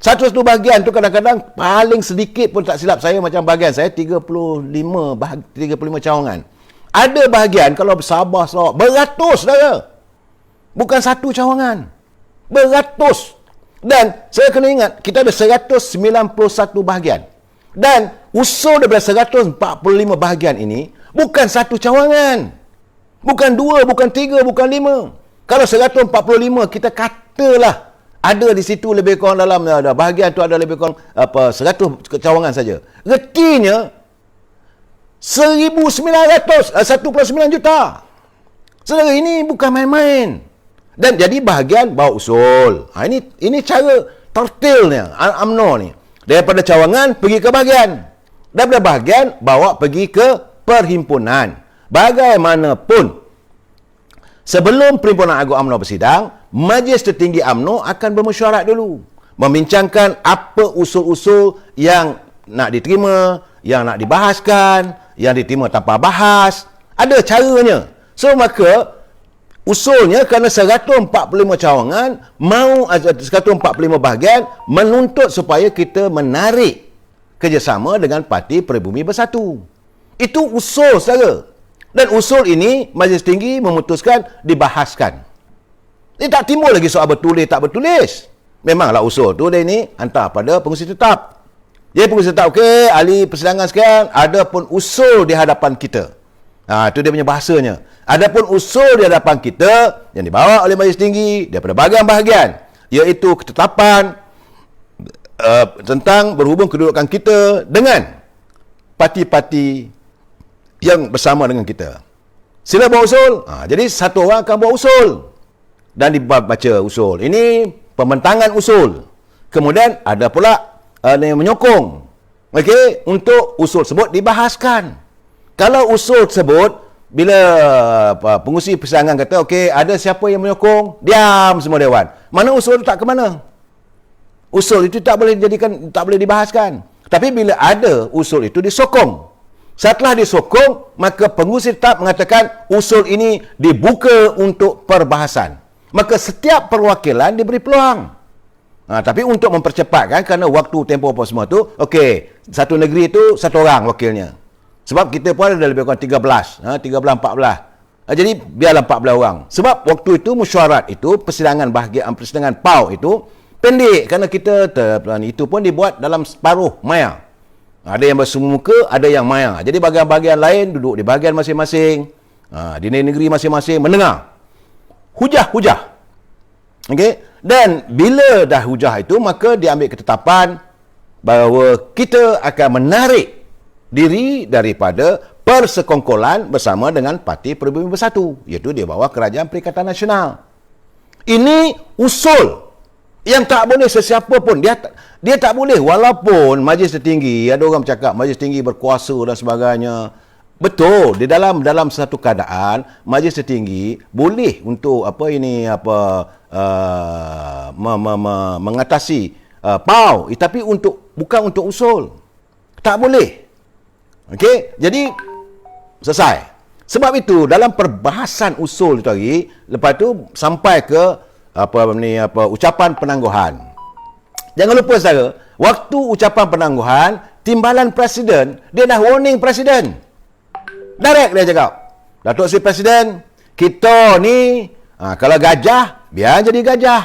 Satu bahagian tu kadang-kadang paling sedikit pun tak silap saya, macam bahagian saya 35 cawangan. Ada bahagian kalau bersabar beratus, saudara. Bukan satu cawangan. Beratus. Dan saya kena ingat, kita ada 191 bahagian. Dan usul daripada 145 bahagian ini, bukan satu cawangan. Bukan 2, bukan 3, bukan 5. Kalau 145, kita katalah, ada di situ lebih kurang dalam bahagian tu ada lebih kurang 100 cawangan saja. Retinya, 1,900, 1.9 juta. Saudara, ini bukan main-main. Dan jadi bahagian bawa usul. Ini cara tertilnya UMNO ni. Daripada cawangan pergi ke bahagian. Daripada bahagian bawa pergi ke perhimpunan. Bagaimanapun, sebelum Perhimpunan Agung UMNO bersidang, Majlis Tertinggi UMNO akan bermesyuarat dulu. Membincangkan apa usul-usul yang nak diterima, yang nak dibahaskan, yang diterima tanpa bahas. Ada caranya. So, maka usulnya kerana 145 cawangan, 145 bahagian menuntut supaya kita menarik kerjasama dengan Parti Peribumi Bersatu. Itu usul, saudara. Dan usul ini Majlis Tinggi memutuskan dibahaskan. Ini tak timbul lagi soal bertulis tak bertulis. Memanglah usul tu dia ni hantar pada pengurusi tetap. Jadi pengurusi tetap, okey, ahli persidangan sekian, ada pun usul di hadapan kita. Itu dia punya bahasanya. Adapun usul di hadapan kita yang dibawa oleh Majlis Tinggi daripada bahagian-bahagian, iaitu ketetapan tentang berhubung kedudukan kita dengan parti-parti yang bersama dengan kita. Sila bawa usul. Jadi satu orang akan bawa usul dan dibaca usul. Ini pembentangan usul. Kemudian ada pula yang menyokong. Okey, untuk usul tersebut dibahaskan. Kalau usul tersebut, bila pengurusi persidangan kata, okey, ada siapa yang menyokong, diam semua dewan. Mana usul itu tak ke mana? Usul itu tak boleh dibahaskan. Tapi bila ada usul itu disokong. Setelah disokong, maka pengurusi tetap mengatakan usul ini dibuka untuk perbahasan. Maka setiap perwakilan diberi peluang. Tapi untuk mempercepatkan, kerana waktu tempoh apa semua tu, okey, satu negeri itu satu orang wakilnya. Sebab kita pun ada lebih kurang 13, 14. Jadi biarlah 14 orang. Sebab waktu itu mesyuarat itu, persidangan PAU itu pendek, kerana kita itu pun dibuat dalam separuh maya. Ada yang bersemuka, ada yang maya. Jadi bahagian-bahagian lain duduk di bahagian masing-masing, di negeri masing-masing mendengar hujah-hujah. Okey, dan bila dah hujah itu, maka diambil ketetapan bahawa kita akan menarik diri daripada persekongkolan bersama dengan Parti Peribumi Bersatu, iaitu di bawah Kerajaan Perikatan Nasional. Ini usul Yang tak boleh sesiapa pun, dia tak boleh, walaupun majlis tertinggi, ada orang bercakap majlis tinggi berkuasa dan sebagainya. Betul, di dalam satu keadaan majlis tertinggi boleh untuk mengatasi PAU, tapi bukan untuk usul. Tak boleh. Okey, jadi selesai. Sebab itu dalam perbahasan usul itu lagi, lepas tu sampai ke ucapan penangguhan. Jangan lupa saudara, waktu ucapan penangguhan, timbalan presiden, dia dah warning presiden. Direct dia cakap, Datuk Seri Presiden, kita ni kalau gajah, biar jadi gajah.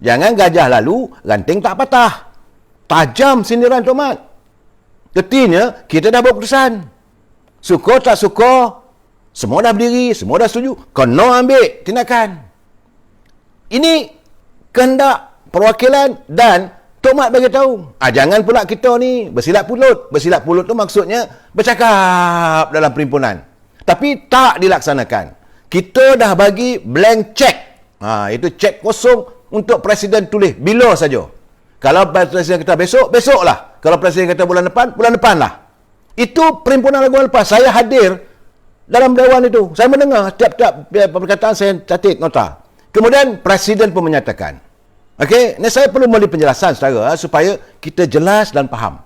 Jangan gajah lalu, ranting tak patah. Tajam sindiran Tok Mat. Artinya, kita dah buat keputusan. Suka tak suka, semua dah berdiri, semua dah setuju. Kena ambil tindakan. Ini kehendak perwakilan dan Tok Mat bagi tahu. Jangan pula kita ni bersilat pulut. Bersilat pulut tu maksudnya bercakap dalam perhimpunan. Tapi tak dilaksanakan. Kita dah bagi blank check. Itu cek kosong untuk presiden tulis bila saja. Kalau presiden kata besok, besoklah. Kalau presiden kata bulan depan lah. Itu perhimpunan lagu lepas. Saya hadir dalam dewan itu. Saya mendengar tiap-tiap perkataan, saya catat nota. Kemudian presiden pun menyatakan. Okey, ni saya perlu memberi penjelasan saudara supaya kita jelas dan faham.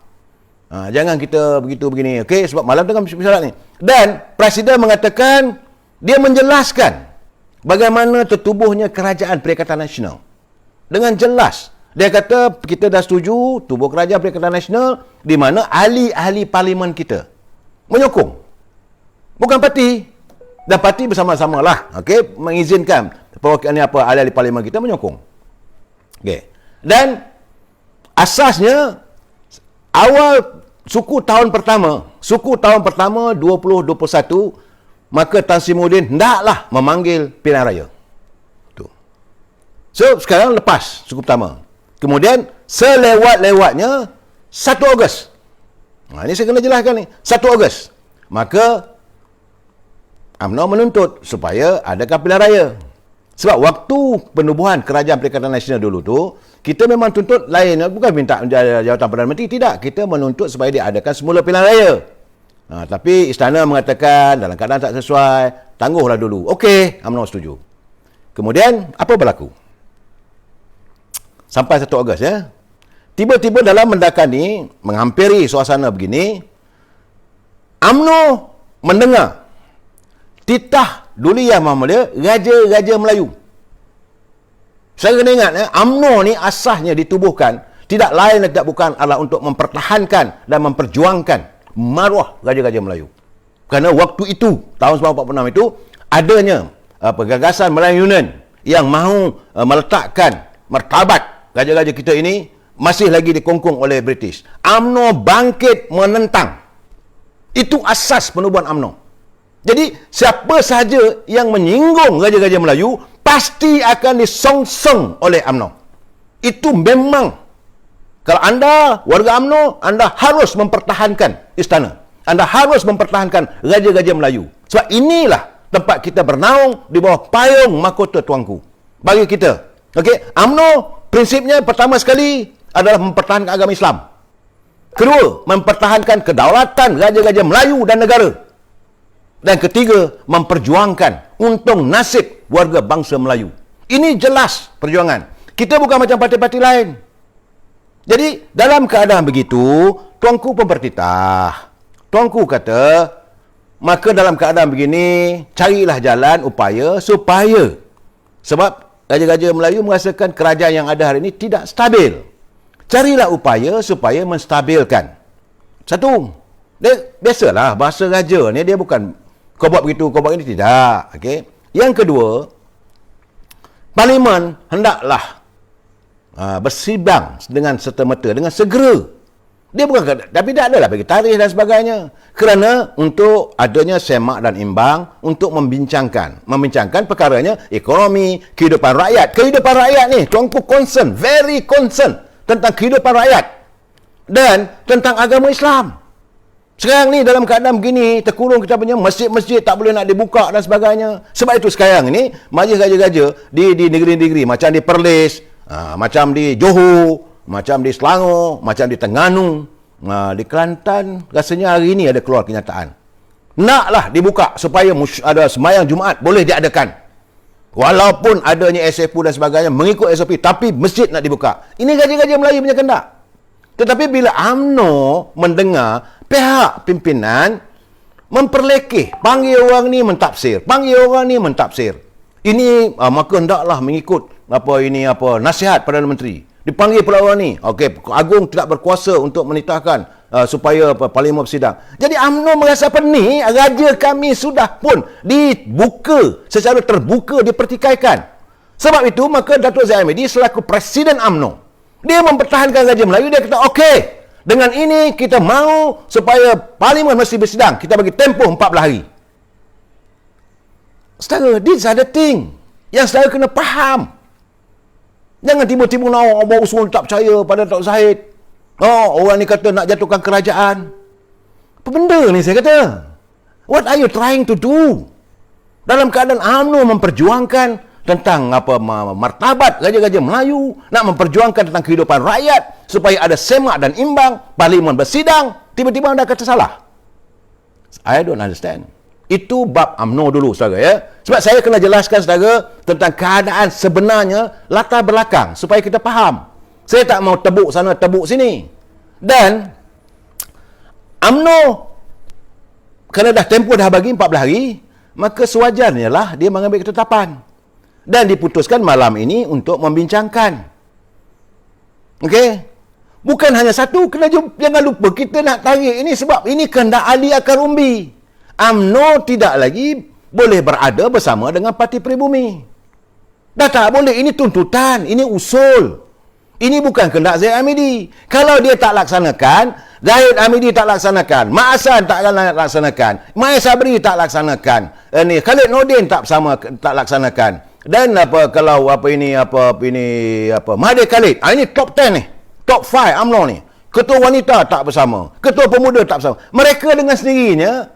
Jangan kita begini. Okey, sebab malam tengah misalat ni. Dan presiden mengatakan dia menjelaskan bagaimana tertubuhnya kerajaan Perikatan Nasional. Dengan jelas. Dia kata kita dah setuju tubuh kerajaan Perikatan Nasional di mana ahli-ahli parlimen kita menyokong. Bukan parti. Dan parti bersama-sama lah. Okey, mengizinkan perwakilan ahli-ahli parlimen kita menyokong. Okay. Dan asasnya awal suku tahun pertama 2021, maka Tan Sri Muhyiddin hendaklah memanggil pilihan raya. Tu. So sekarang lepas suku pertama. Kemudian selewat-lewatnya 1 Ogos. Ini saya kena jelaskan ni. 1 Ogos. Maka UMNO menuntut supaya adakan pilihan raya. Sebab waktu penubuhan kerajaan Perikatan Nasional dulu tu, kita memang tuntut lain. Bukan minta jawatan Perdana Menteri. Tidak. Kita menuntut supaya diadakan semula pilihan raya. Tapi istana mengatakan dalam keadaan tak sesuai, tangguhlah dulu. Okey, UMNO setuju. Kemudian, apa berlaku? Sampai 1 Ogos ya. Tiba-tiba dalam mendakan ni, menghampiri suasana begini, UMNO mendengar titah Duli Yang Maha Mulia, Raja-Raja Melayu. Saya kena ingat, UMNO ni asasnya ditubuhkan, tidak lain dan tidak bukan adalah untuk mempertahankan dan memperjuangkan maruah Raja-Raja Melayu. Kerana waktu itu, tahun 1946 itu, adanya gagasan Melayu Union yang mahu meletakkan martabat Raja-Raja kita ini masih lagi dikongkong oleh British. UMNO bangkit menentang. Itu asas penubuhan UMNO. Jadi, siapa sahaja yang menyinggung Raja-Raja Melayu, pasti akan disongsong oleh UMNO. Itu memang. Kalau anda, warga UMNO, anda harus mempertahankan istana. Anda harus mempertahankan Raja-Raja Melayu. Sebab inilah tempat kita bernaung di bawah payung mahkota tuanku. Bagi kita. Okey, UMNO, prinsipnya pertama sekali adalah mempertahankan agama Islam. Kedua, mempertahankan kedaulatan Raja-Raja Melayu dan negara. Dan ketiga, memperjuangkan untung nasib warga bangsa Melayu. Ini jelas perjuangan. Kita bukan macam parti-parti lain. Jadi, dalam keadaan begitu, tuanku pun bertitah. Tuanku kata, maka dalam keadaan begini, carilah jalan upaya supaya, sebab Raja-Raja Melayu merasakan kerajaan yang ada hari ini tidak stabil. Carilah upaya supaya menstabilkan. Satu, dia biasalah bahasa raja ni, dia bukan kau buat begitu, kau buat ini, tidak. Okay? Yang kedua, Parlimen hendaklah bersidang dengan serta-merta, dengan segera. Dia bukan, tapi tak adalah bagi tarikh dan sebagainya. Kerana untuk adanya semak dan imbang untuk membincangkan perkaranya ekonomi, kehidupan rakyat. Kehidupan rakyat ni, tuanku concern, very concern tentang kehidupan rakyat dan tentang agama Islam. Sekarang ni dalam keadaan begini, terkurung kita punya masjid-masjid tak boleh nak dibuka dan sebagainya. Sebab itu sekarang ni majlis raja-raja di negeri-negeri macam di Perlis, Macam di Johor, macam di Selangor, macam di Terengganu, di Kelantan, rasanya hari ini ada keluar kenyataan. Naklah dibuka supaya ada sembahyang Jumaat boleh diadakan. Walaupun adanya SFU dan sebagainya mengikut SOP, tapi masjid nak dibuka. Ini gaji-gaji Melayu punya kehendak. Tetapi bila UMNO mendengar pihak pimpinan memperlekeh, panggil orang ni mentafsir, panggil orang ni mentafsir. Ini maka hendaklah mengikut nasihat Perdana Menteri. Dipanggil pula orang ni. Okey, Agung tidak berkuasa untuk menitahkan supaya parlimen bersidang. Jadi UMNO merasa pening, raja kami sudah pun dibuka secara terbuka, dipertikaikan. Sebab itu maka Datuk Zahid Hamidi selaku Presiden UMNO, dia mempertahankan Raja Melayu. Dia kata okey, dengan ini kita mahu supaya parlimen mesti bersidang. Kita bagi tempoh 14 hari. Saudara, these are the thing yang saudara kena faham. Jangan tiba-tiba nak bawa usul tak percaya pada Datuk Zahid. Orang ni kata nak jatuhkan kerajaan. Apa benda ni saya kata? What are you trying to do? Dalam keadaan UMNO memperjuangkan tentang martabat raja-raja Melayu, nak memperjuangkan tentang kehidupan rakyat supaya ada semak dan imbang, parlimen bersidang, tiba-tiba anda kata salah. I don't understand. Itu bab UMNO dulu, saudara, ya. Sebab saya kena jelaskan, saudara, tentang keadaan sebenarnya, latar belakang, supaya kita faham. Saya tak mau tebuk sana, tebuk sini. Dan UMNO, kerana dah tempoh dah bagi 14 hari, maka sewajarnya lah dia mengambil ketetapan. Dan diputuskan malam ini untuk membincangkan. Okey? Bukan hanya satu, jangan lupa kita nak tarik ini sebab ini kehendak ahli akar umbi. UMNO tidak lagi boleh berada bersama dengan Parti Pribumi. Dah tak boleh. Ini tuntutan. Ini usul. Ini bukan kehendak Zahid Hamidi. Kalau dia tak laksanakan, Zahid Hamidi tak laksanakan, Mak Hassan tak laksanakan, Mai Sabri tak laksanakan, Khalid Nordin tak laksanakan. Dan Mahathir Khalid. Ini top 10 ni. Top 5 UMNO ni. Ketua wanita tak bersama. Ketua pemuda tak bersama. Mereka dengan sendirinya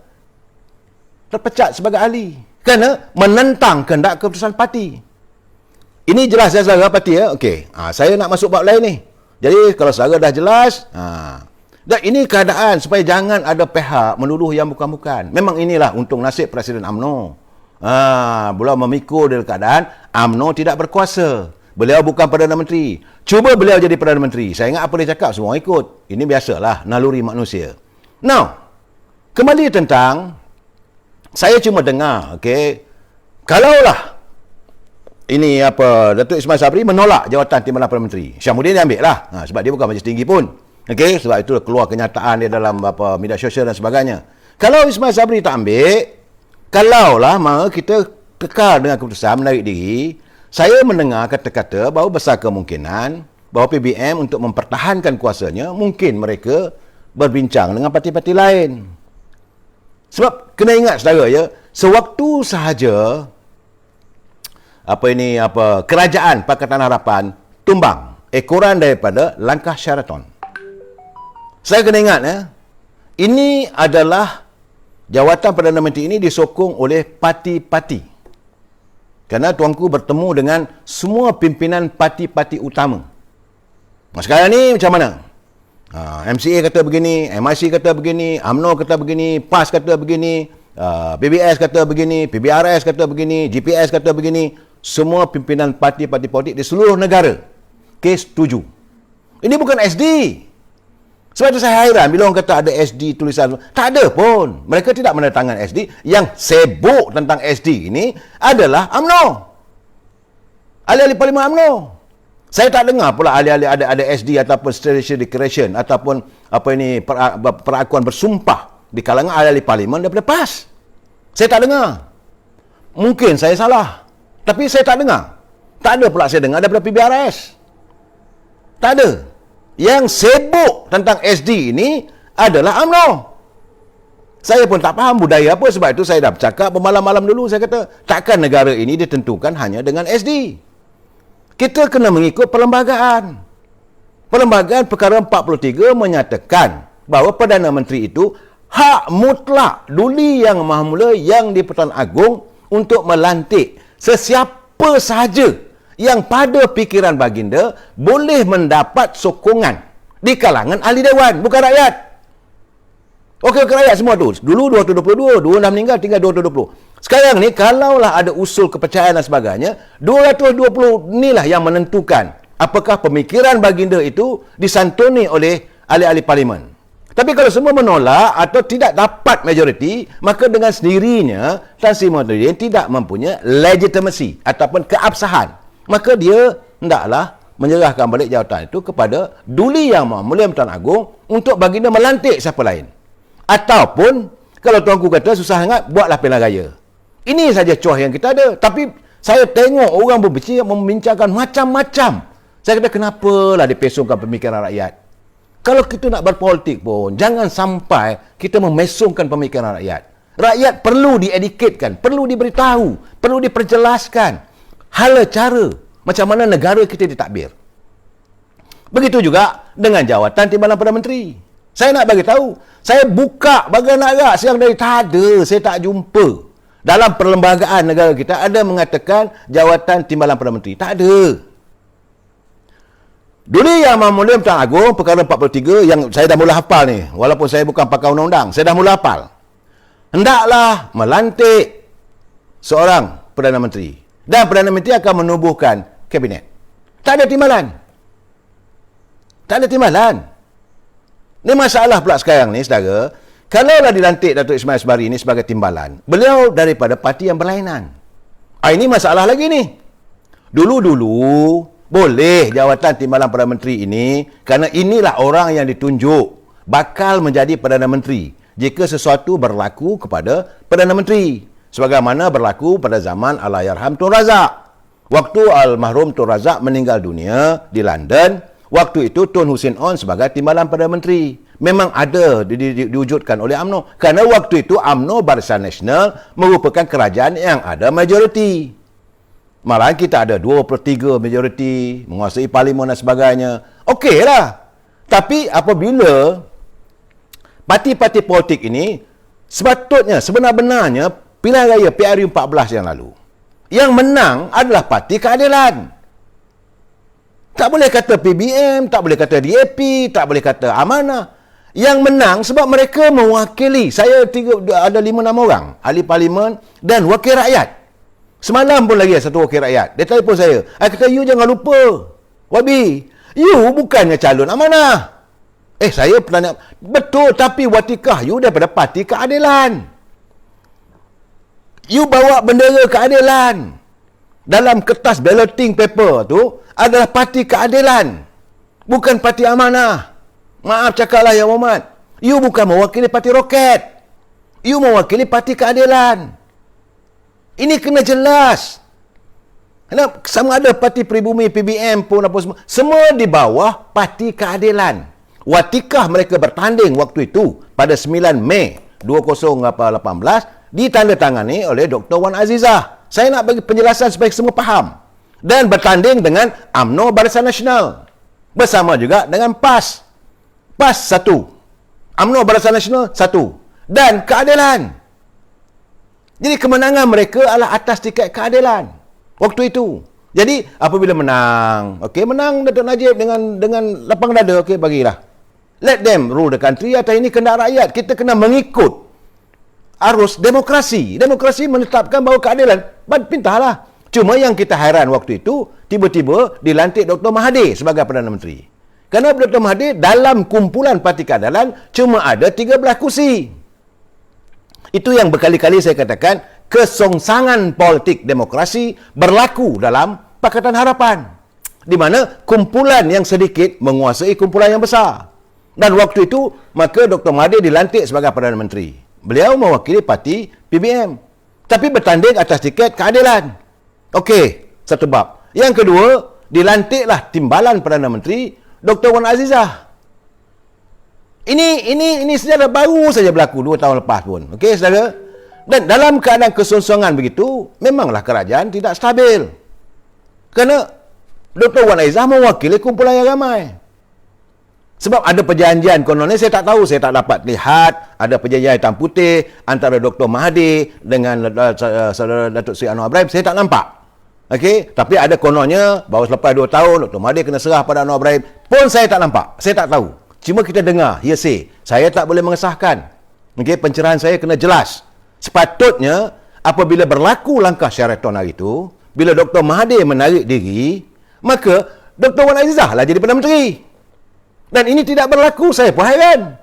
terpecat sebagai ahli kerana menentang kehendak keputusan parti. Ini jelas saudara parti, ya. Okey. Saya nak masuk bab lain ni. Jadi kalau saudara dah jelas, dan ini keadaan supaya jangan ada pihak menuduh yang bukan-bukan. Memang inilah untung nasib Presiden UMNO. Beliau memikul dalam keadaan UMNO tidak berkuasa. Beliau bukan Perdana Menteri. Cuba beliau jadi Perdana Menteri. Saya ingat apa dia cakap, semua ikut. Ini biasalah, naluri manusia. Now, kembali tentang saya cuma dengar, okey, kalaulah ini Datuk Ismail Sabri menolak jawatan Timbalan Perdana Menteri, Syahmudin dia ambil lah, sebab dia bukan majlis tinggi pun, okey, sebab itu keluar kenyataan dia dalam media sosial dan sebagainya. Kalau Ismail Sabri tak ambil, kalaulah maka kita kekal dengan keputusan menarik diri, saya mendengar kata-kata bahawa besar kemungkinan bahawa PBM untuk mempertahankan kuasanya, mungkin mereka berbincang dengan parti-parti lain. Sebab kena ingat, saudara, ya, sewaktu sahaja kerajaan Pakatan Harapan tumbang ekoran daripada langkah Sheraton. Saya kena ingat, ya, ini adalah jawatan Perdana Menteri ini disokong oleh parti-parti. Kerana tuanku bertemu dengan semua pimpinan parti-parti utama. Sekarang ni macam mana? MCA kata begini, MIC kata begini, UMNO kata begini, PAS kata begini, PBS kata begini, PBRS kata begini, GPS kata begini. Semua pimpinan parti-parti politik di seluruh negara setuju. Ini bukan SD. Sebab itu saya hairan bila orang kata ada SD tulisan. Tak ada pun. Mereka tidak menandatangani SD. Yang sibuk tentang SD ini adalah UMNO. Ahli-ahli Parlimen UMNO. Saya tak dengar pula ahli-ahli ada SD ataupun Strategic Declaration ataupun perakuan bersumpah di kalangan ahli-ahli Parlimen daripada PAS. Saya tak dengar. Mungkin saya salah. Tapi saya tak dengar. Tak ada pula saya dengar daripada PBRS. Tak ada. Yang sibuk tentang SD ini adalah UMNO. Saya pun tak faham budaya apa, sebab itu saya dah bercakap bermalam-malam dulu. Saya kata, takkan negara ini ditentukan hanya dengan SD. Kita kena mengikut perlembagaan. Perlembagaan perkara 43 menyatakan bahawa Perdana Menteri itu hak mutlak Duli Yang Maha Mula yang di Pertuan Agong untuk melantik sesiapa sahaja yang pada pikiran baginda boleh mendapat sokongan di kalangan ahli dewan, bukan rakyat. Okey, rakyat semua tu. Dulu 222, dua dah meninggal, tinggal 220. Sekarang ni, kalaulah ada usul kepercayaan dan sebagainya, 220 inilah yang menentukan apakah pemikiran baginda itu disantuni oleh ahli-ahli parlimen. Tapi kalau semua menolak atau tidak dapat majoriti, maka dengan sendirinya Tan Sri Muhyiddin tidak mempunyai legitimacy ataupun keabsahan. Maka dia hendaklah menyerahkan balik jawatan itu kepada Duli Yang Maha Mulia Tuan Agong untuk baginda melantik siapa lain. Ataupun kalau tuanku kata susah sangat, buatlah pilihan raya. Ini saja choice yang kita ada. Tapi saya tengok orang membincangkan macam-macam. Saya kata kenapalah dipesongkan pemikiran rakyat. Kalau kita nak berpolitik pun, jangan sampai kita memesongkan pemikiran rakyat. Rakyat perlu diedukatekan, perlu diberitahu, perlu diperjelaskan hala cara macam mana negara kita ditadbir. Begitu juga dengan jawatan Timbalan Perdana Menteri. Saya nak bagi tahu, saya buka bagai nak agak siang dari tak ada, saya tak jumpa. Dalam perlembagaan negara kita ada mengatakan jawatan Timbalan Perdana Menteri. Tak ada. Duli Yang Maha Mulia Tuan Agong perkara 43 yang saya dah mula hafal ni, walaupun saya bukan pakar undang-undang, saya dah mula hafal. Hendaklah melantik seorang Perdana Menteri dan Perdana Menteri akan menubuhkan kabinet. Tak ada timbalan. Tak ada timbalan. Ini masalah pula sekarang ni, saudara. Kalaulah dilantik Datuk Ismail Sabari ini sebagai timbalan, beliau daripada parti yang berlainan. Ini masalah lagi ni. Dulu-dulu boleh jawatan Timbalan Perdana Menteri ini kerana inilah orang yang ditunjuk bakal menjadi Perdana Menteri jika sesuatu berlaku kepada Perdana Menteri. Sebagaimana berlaku pada zaman Allahyarham Tun Razak. Waktu almarhum Tun Razak meninggal dunia di London, waktu itu Tun Hussein On sebagai Timbalan Perdana Menteri. Memang ada diwujudkan oleh UMNO. Kerana waktu itu UMNO Barisan Nasional merupakan kerajaan yang ada majoriti. Malahan kita ada 2/3 majoriti, menguasai parlimen dan sebagainya. Okeylah. Tapi apabila parti-parti politik ini sepatutnya, sebenar-benarnya pilihan raya PRU 14 yang lalu, yang menang adalah Parti Keadilan. Tak boleh kata PBM, tak boleh kata DAP, tak boleh kata Amanah. Yang menang sebab mereka mewakili. Saya ada 5-6 orang ahli parlimen dan wakil rakyat. Semalam pun lagi satu wakil rakyat. Dia telefon saya. Saya kata, you jangan lupa. Wabi, you bukannya calon Amanah. Saya pernah nak. Betul, tapi watikah you daripada Parti Keadilan. You bawa bendera keadilan. Dalam kertas balloting paper tu adalah Parti Keadilan. Bukan Parti Amanah. Maaf cakaplah Yang Muhammad. You bukan mewakili Parti Roket. You mewakili Parti Keadilan. Ini kena jelas. Sama ada Parti Pribumi, PBM pun apa semua. Semua di bawah Parti Keadilan. Watikah mereka bertanding waktu itu pada 9 Mei 2018 ditandatangani oleh Dr. Wan Azizah. Saya nak bagi penjelasan supaya semua faham. Dan bertanding dengan UMNO Barisan Nasional. Bersama juga dengan PAS. PAS 1. UMNO Barisan Nasional 1. Dan Keadilan. Jadi kemenangan mereka adalah atas tiket keadilan waktu itu. Jadi apabila menang, menang Datuk Najib dengan lapang dada, bagilah. Let them rule the country. Atas ini kehendak rakyat. Kita kena mengikut arus demokrasi. Demokrasi menetapkan bahawa keadilan. Pintahlah. Cuma yang kita hairan waktu itu, tiba-tiba dilantik Dr. Mahathir sebagai Perdana Menteri. Kerana Dr. Mahathir dalam kumpulan Parti Keadilan cuma ada 13 kursi. Itu yang berkali-kali saya katakan, kesongsangan politik demokrasi berlaku dalam Pakatan Harapan. Di mana kumpulan yang sedikit menguasai kumpulan yang besar. Dan waktu itu, maka Dr. Mahathir dilantik sebagai Perdana Menteri. Beliau mewakili parti PBM. Tapi bertanding atas tiket keadilan. Satu bab. Yang kedua, dilantiklah Timbalan Perdana Menteri Dr. Wan Azizah. Ini sejarah baru saja berlaku 2 tahun lepas pun. Saudara? Dan dalam keadaan kesongsongan begitu, memanglah kerajaan tidak stabil. Kerana Dr. Wan Azizah mewakili kumpulan yang ramai. Sebab ada perjanjian kononnya, saya tak tahu, saya tak dapat lihat. Ada perjanjian hitam putih antara Dr. Mahathir dengan saudara Datuk Seri Anwar Ibrahim, saya tak nampak. Okey, tapi ada kononnya bahawa selepas 2 tahun Dr. Mahathir kena serah pada Anwar Ibrahim pun saya tak nampak, saya tak tahu. Cuma kita dengar hearsay. Saya tak boleh mengesahkan. Okey, pencerahan saya kena jelas. Sepatutnya apabila berlaku langkah Sheraton hari itu, bila Dr. Mahathir menarik diri, maka Dr. Wan Azizah lah jadi Perdana Menteri. Dan ini tidak berlaku, saya pun hairan.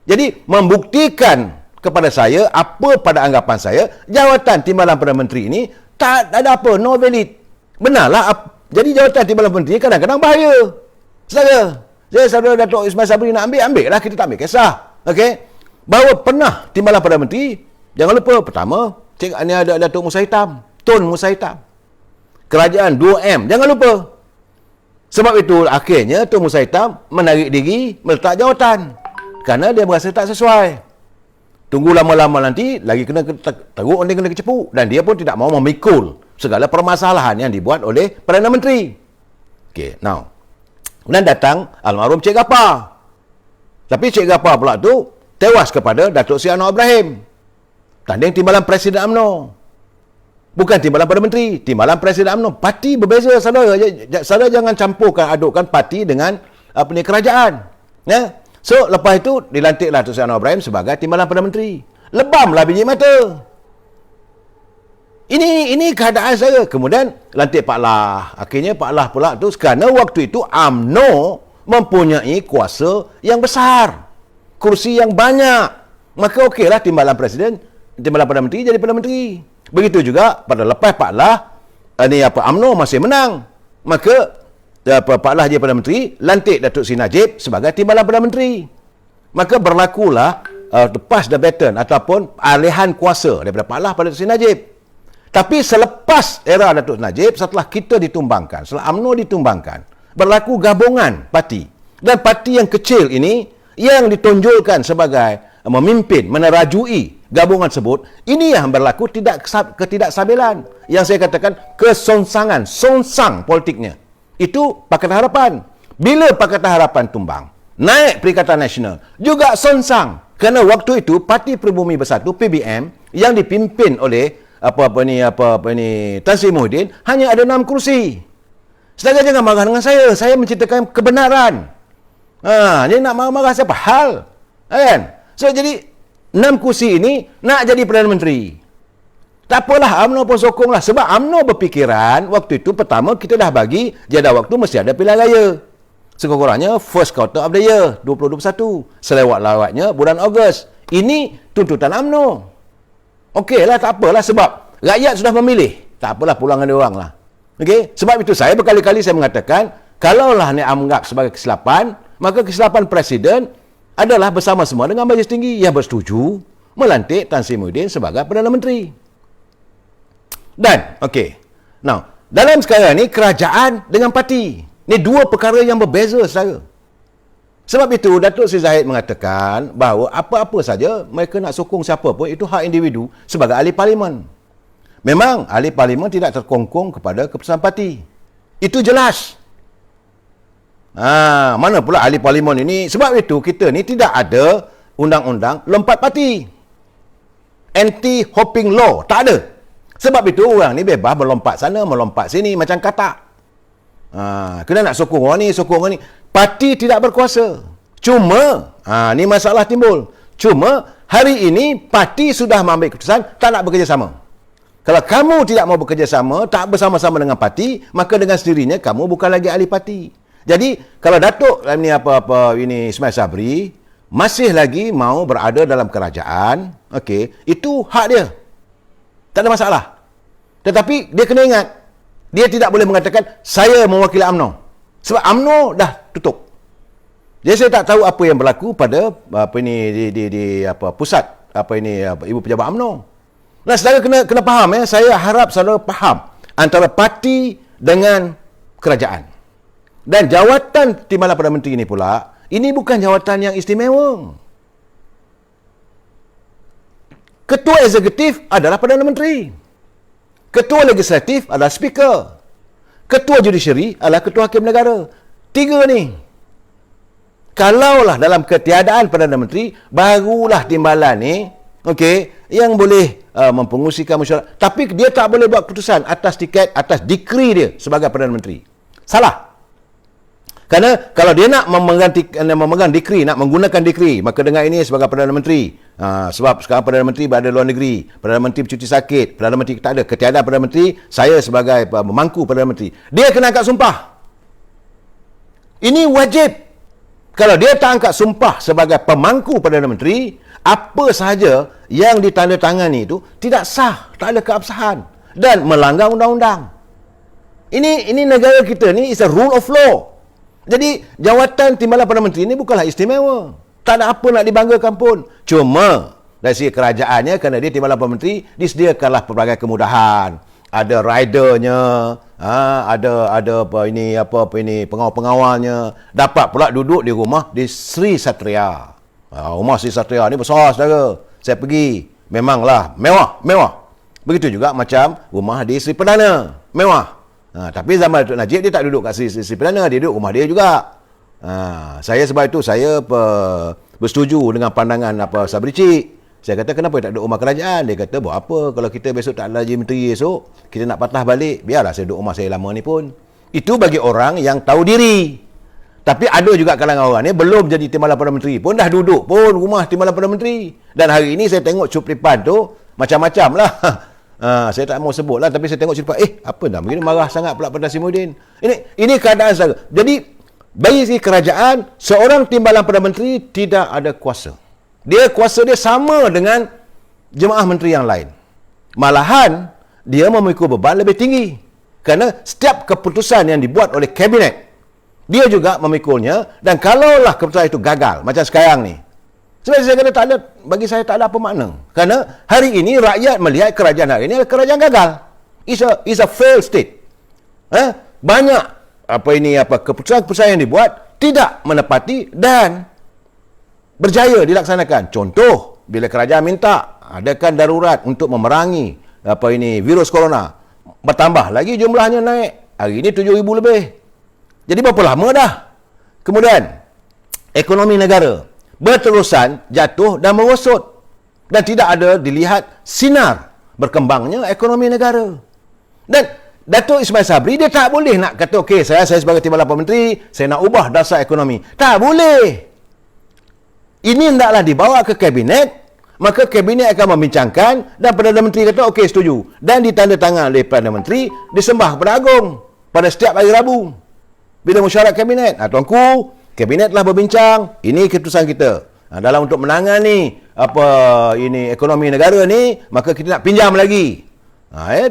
Jadi membuktikan kepada saya apa pada anggapan saya jawatan Timbalan Perdana Menteri ini tak ada apa, no valid. Benarlah, jadi jawatan Timbalan Menteri kadang-kadang bahaya. Saudara Datuk Ismail Sabri nak ambil lah, kita tak ambil kisah. Okey. Bahawa pernah Timbalan Perdana Menteri, jangan lupa, pertama, ini ada Datuk Musa Hitam, Tun Musa Hitam. Kerajaan 2M, jangan lupa. Sebab itu, akhirnya Tun Musa Hitam menarik diri, meletak jawatan. Kerana dia merasa tak sesuai. Tunggu lama-lama nanti, lagi kena teruk, dia kena kecepuk. Dan dia pun tidak mahu memikul segala permasalahan yang dibuat oleh Perdana Menteri. Okey, now. Kemudian datang almarhum Cik Gapar. Tapi Cik Gapar pula tu tewas kepada Datuk Seri Anwar Ibrahim. Tanding Timbalan Presiden UMNO. Bukan Timbalan Perdana Menteri, Timbalan Presiden UMNO. Parti berbeza, saudara. Saudara jangan campurkan, adukkan parti dengan kerajaan. Ya? So, lepas itu, dilantiklah Datuk Seri Anwar Ibrahim sebagai Timbalan Perdana Menteri. Lebamlah biji mata. Ini keadaan saya. Kemudian, lantik Pak Lah. Akhirnya, Pak Lah pula tu, kerana waktu itu, UMNO mempunyai kuasa yang besar. Kursi yang banyak. Maka, okeylah Timbalan Perdana Menteri jadi Perdana Menteri. Begitu juga, pada lepas Pak Lah, UMNO masih menang. Maka, Pak Lah jadi Perdana Menteri, lantik Datuk Seri Najib sebagai Timbalan Perdana Menteri. Maka berlakulah pass the baton ataupun alihan kuasa daripada Pak Lah pada Datuk Seri Najib. Tapi selepas era Datuk Najib, setelah kita ditumbangkan, setelah UMNO ditumbangkan, berlaku gabungan parti. Dan parti yang kecil ini, yang ditonjolkan sebagai memimpin, menerajui gabungan tersebut, ini yang berlaku ketidakstabilan. Yang saya katakan kesonsangan, sonsang politiknya. Itu Pakatan Harapan. Bila Pakatan Harapan tumbang, naik Perikatan Nasional, juga sonsang. Kerana waktu itu Parti Pribumi Bersatu PBM yang dipimpin oleh Tan Sri Muhyiddin hanya ada 6 kursi. Sedangkan jangan marah dengan saya. Saya menceritakan kebenaran. Dia nak marah-marah siapa hal? Kan? So jadi 6 kursi ini nak jadi Perdana Menteri. Tak apalah, UMNO pun sokonglah. Sebab UMNO berfikiran, waktu itu pertama kita dah bagi, jadah waktu mesti ada pilihan raya. Sekurang-kurangnya first quarter of the year, 2021. Selewat-lawatnya bulan Ogos. Ini tuntutan UMNO. Okeylah, tak apalah sebab rakyat sudah memilih. Tak apalah, pulang dengan dia orang lah. Okey? Sebab itu saya berkali-kali saya mengatakan, kalaulah ni anggap sebagai kesilapan, maka kesilapan Presiden adalah bersama semua dengan Majlis Tinggi yang bersetuju melantik Tan Sri Muhyiddin sebagai Perdana Menteri. Dan, okey. Now, dalam sekarang ni, kerajaan dengan parti. Ini dua perkara yang berbeza, saudara. Sebab itu, Datuk Seri Zahid mengatakan bahawa apa-apa saja mereka nak sokong siapa pun, itu hak individu sebagai ahli parlimen. Memang, ahli parlimen tidak terkongkong kepada keputusan parti. Itu jelas. Mana pula ahli parlimen ini? Sebab itu, kita ni tidak ada undang-undang lompat parti. Anti-hopping law. Tak ada. Sebab itu orang ni bebas melompat sana, melompat sini macam katak. Kena nak sokong orang ni, sokong orang ni. Parti tidak berkuasa. Cuma, ni masalah timbul. Cuma, hari ini parti sudah mengambil keputusan tak nak bekerjasama. Kalau kamu tidak mau bekerjasama, tak bersama-sama dengan parti, maka dengan sendirinya kamu bukan lagi ahli parti. Jadi, kalau Datuk ini Ismail Sabri masih lagi mau berada dalam kerajaan, okey, itu hak dia. Tak ada masalah. Tetapi dia kena ingat, dia tidak boleh mengatakan saya mewakili UMNO. Sebab UMNO dah tutup. Jadi saya tak tahu apa yang berlaku pada pusat ibu pejabat UMNO. Nah, saudara kena faham ya. Saya harap saudara faham antara parti dengan kerajaan. Dan jawatan Timbalan Perdana Menteri ini pula, ini bukan jawatan yang istimewa. Ketua eksekutif adalah Perdana Menteri. Ketua legislatif adalah speaker. Ketua judiciary adalah ketua hakim negara. 3 ni. Kalaulah dalam ketiadaan Perdana Menteri, barulah timbalan ni Okey, yang boleh mempengusikan mesyuarat, tapi dia tak boleh buat keputusan atas tiket, atas dekri dia sebagai Perdana Menteri. Salah. Kerana kalau dia nak memegang dekri, nak menggunakan dekri, maka dengan ini sebagai Perdana Menteri. Sebab sekarang Perdana Menteri berada luar negeri, Perdana Menteri bercuti sakit, Perdana Menteri tak ada, ketiadaan Perdana Menteri, saya sebagai pemangku Perdana Menteri. Dia kena angkat sumpah. Ini wajib. Kalau dia tak angkat sumpah sebagai pemangku Perdana Menteri, apa sahaja yang ditandatangani itu tidak sah, tak ada keabsahan dan melanggar undang-undang. Ini negara kita ni is a rule of law. Jadi jawatan Timbalan Perdana Menteri ini bukanlah istimewa. Tak ada apa nak dibanggakan pun. Cuma dari segi kerajaannya, kerana dia Timbalan Perdana Menteri, disediakanlah pelbagai kemudahan. Ada ridernya, ada pengawal-pengawalnya. Dapat pula duduk di rumah di Sri Satria. Rumah Sri Satria ni besar, saudara. Saya pergi, memanglah mewah. Begitu juga macam rumah di Sri Perdana, mewah. Tapi zaman Datuk Najib dia tak duduk kat Sri Perdana, dia duduk rumah dia juga. Saya sebab itu saya bersetuju dengan pandangan Sabri Cik. Saya kata kenapa tak duduk rumah kerajaan? Dia kata buat apa kalau kita besok tak ada menteri esok, kita nak patah balik, biarlah saya duduk rumah saya lama ni pun. Itu bagi orang yang tahu diri. Tapi ada juga kalangan orang ni belum jadi Timbalan Perdana Menteri pun dah duduk pun rumah Timbalan Perdana Menteri. Dan hari ini saya tengok cuplikan tu macam-macam lah. Saya tak mau sebut lah, tapi saya tengok cerita, apa dah begini marah sangat pula pada Simuddin. Ini keadaan sahaja. Jadi bagi segi kerajaan, seorang Timbalan Perdana Menteri tidak ada kuasa. Kuasa dia sama dengan jemaah menteri yang lain. Malahan dia memikul beban lebih tinggi. Kerana setiap keputusan yang dibuat oleh kabinet, dia juga memikulnya, dan kalaulah keputusan itu gagal macam sekarang ni, sebab saya kata bagi saya tak ada apa makna. Kerana hari ini rakyat melihat kerajaan hari ini adalah kerajaan gagal. It's a failed state. Banyak keputusan-keputusan yang dibuat tidak menepati dan berjaya dilaksanakan. Contoh, bila kerajaan minta adakan darurat untuk memerangi virus corona, bertambah lagi jumlahnya naik. Hari ini 7,000 lebih. Jadi berapa lama dah? Kemudian ekonomi negara berterusan jatuh dan merosot, dan tidak ada dilihat sinar berkembangnya ekonomi negara. Dan Datuk Ismail Sabri dia tak boleh nak kata okey, saya sebagai Timbalan Perdana Menteri, saya nak ubah dasar ekonomi. Tak boleh. Ini hendaklah dibawa ke kabinet, maka kabinet akan membincangkan dan Perdana Menteri kata okey setuju, dan ditandatangan oleh Perdana Menteri, disembah kepada Agong pada setiap hari Rabu bila mesyuarat kabinet. Tuanku, kabinet telah berbincang, ini keputusan kita. Dalam untuk menangani ekonomi negara ni, maka kita nak pinjam lagi.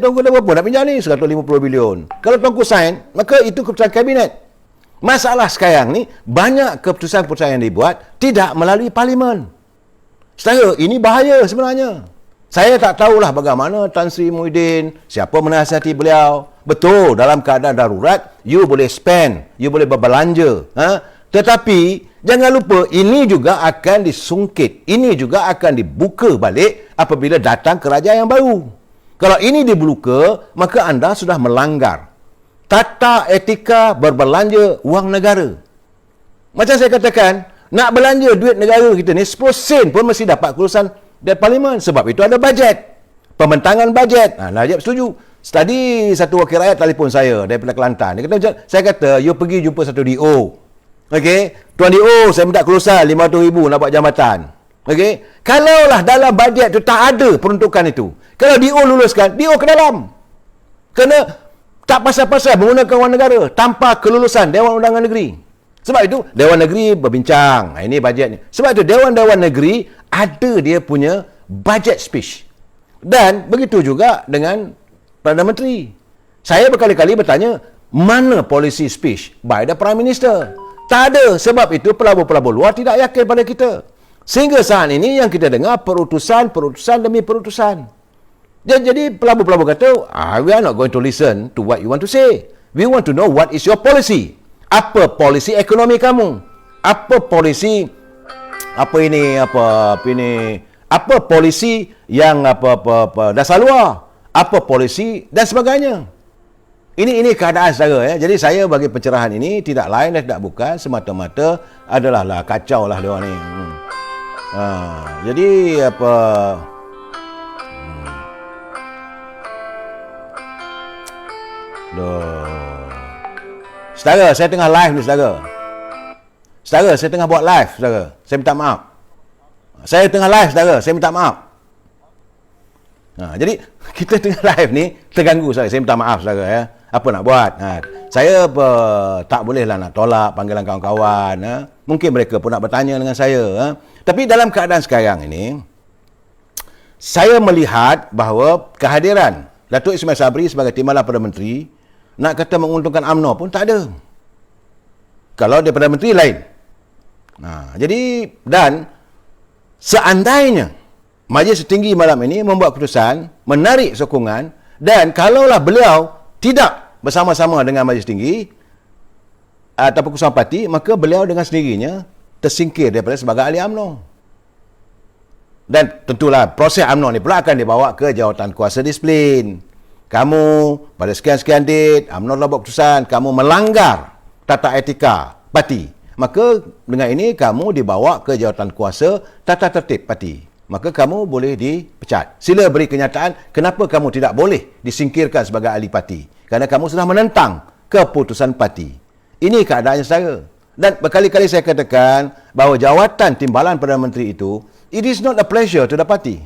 Tuanku dah berapa nak pinjam ni? 150 bilion. Kalau tuanku sign, maka itu keputusan kabinet. Masalah sekarang ni, banyak keputusan-keputusan yang dibuat tidak melalui parlimen. Saudara, ini bahaya sebenarnya. Saya tak tahulah bagaimana Tan Sri Muhyiddin, siapa menasihati beliau. Betul, dalam keadaan darurat, you boleh spend, you boleh berbelanja. Tetapi, jangan lupa, ini juga akan disungkit. Ini juga akan dibuka balik apabila datang kerajaan yang baru. Kalau ini dibuka, maka anda sudah melanggar tata etika berbelanja wang negara. Macam saya katakan, nak belanja duit negara kita ni 10 sen pun mesti dapat kelulusan dari parlimen. Sebab itu ada bajet, pembentangan bajet. Najib setuju. Tadi satu wakil rakyat telefon saya daripada Kelantan. Dia kata, saya kata, you pergi jumpa satu DO. Okey, tuan DO, saya minta kelulusan 500,000 nak buat jambatan. Okey, kalaulah dalam bajet tu tak ada peruntukan itu, kalau DO luluskan, DO ke dalam. Kerana tak pasal-pasal menggunakan wang negara tanpa kelulusan Dewan Undangan Negeri. Sebab itu, Dewan Negeri berbincang. Ini bajetnya. Sebab itu, Dewan-Dewan Negeri ada dia punya budget speech. Dan begitu juga dengan Perdana Menteri. Saya berkali-kali bertanya, mana policy speech by the Prime Minister? Tak ada. Sebab itu, pelabur-pelabur luar tidak yakin pada kita. Sehingga saat ini yang kita dengar perutusan demi perutusan. Jadi pelabur-pelabur kata, we are not going to listen to what you want to say. We want to know what is your policy. Apa polisi ekonomi kamu? Apa polisi apa polisi yang dasar luar? Apa polisi dan sebagainya? Ini keadaan saudara. Jadi saya bagi pencerahan ini tidak lain dan tidak bukan semata-mata adalah kacau lah dia orang ni. Jadi apa? Saudara, saya tengah live ni, saudara. Saudara, saya tengah buat live, saudara. Saya minta maaf. Saya tengah live, saudara. Saya minta maaf. Jadi, kita tengah live ni, terganggu, saudara. Saya minta maaf, saudara. Ya. Apa nak buat? Saya tak bolehlah nak tolak panggilan kawan-kawan. Mungkin mereka pun nak bertanya dengan saya. Tapi dalam keadaan sekarang ini, saya melihat bahawa kehadiran Datuk Ismail Sabri sebagai Timbalan Perdana Menteri nak kata menguntungkan UMNO pun tak ada. Kalau dia Perdana Menteri lain. Jadi, dan seandainya Majlis Tertinggi malam ini membuat keputusan menarik sokongan, dan kalaulah beliau tidak bersama-sama dengan Majlis Tinggi ataupun keputusan parti, maka beliau dengan sendirinya tersingkir daripada sebagai ahli UMNO. Dan tentulah proses UMNO ni pula akan dibawa ke jawatan kuasa disiplin. Kamu pada sekian-sekian date, UMNO telah buat keputusan, kamu melanggar tata etika parti. Maka dengan ini kamu dibawa ke jawatan kuasa tata tertib parti. Maka kamu boleh dipecat. Sila beri kenyataan kenapa kamu tidak boleh disingkirkan sebagai ahli parti. Kerana kamu sudah menentang keputusan parti. Ini keadaannya saya. Dan berkali-kali saya katakan bahawa jawatan Timbalan Perdana Menteri itu, it is not a pleasure to the party.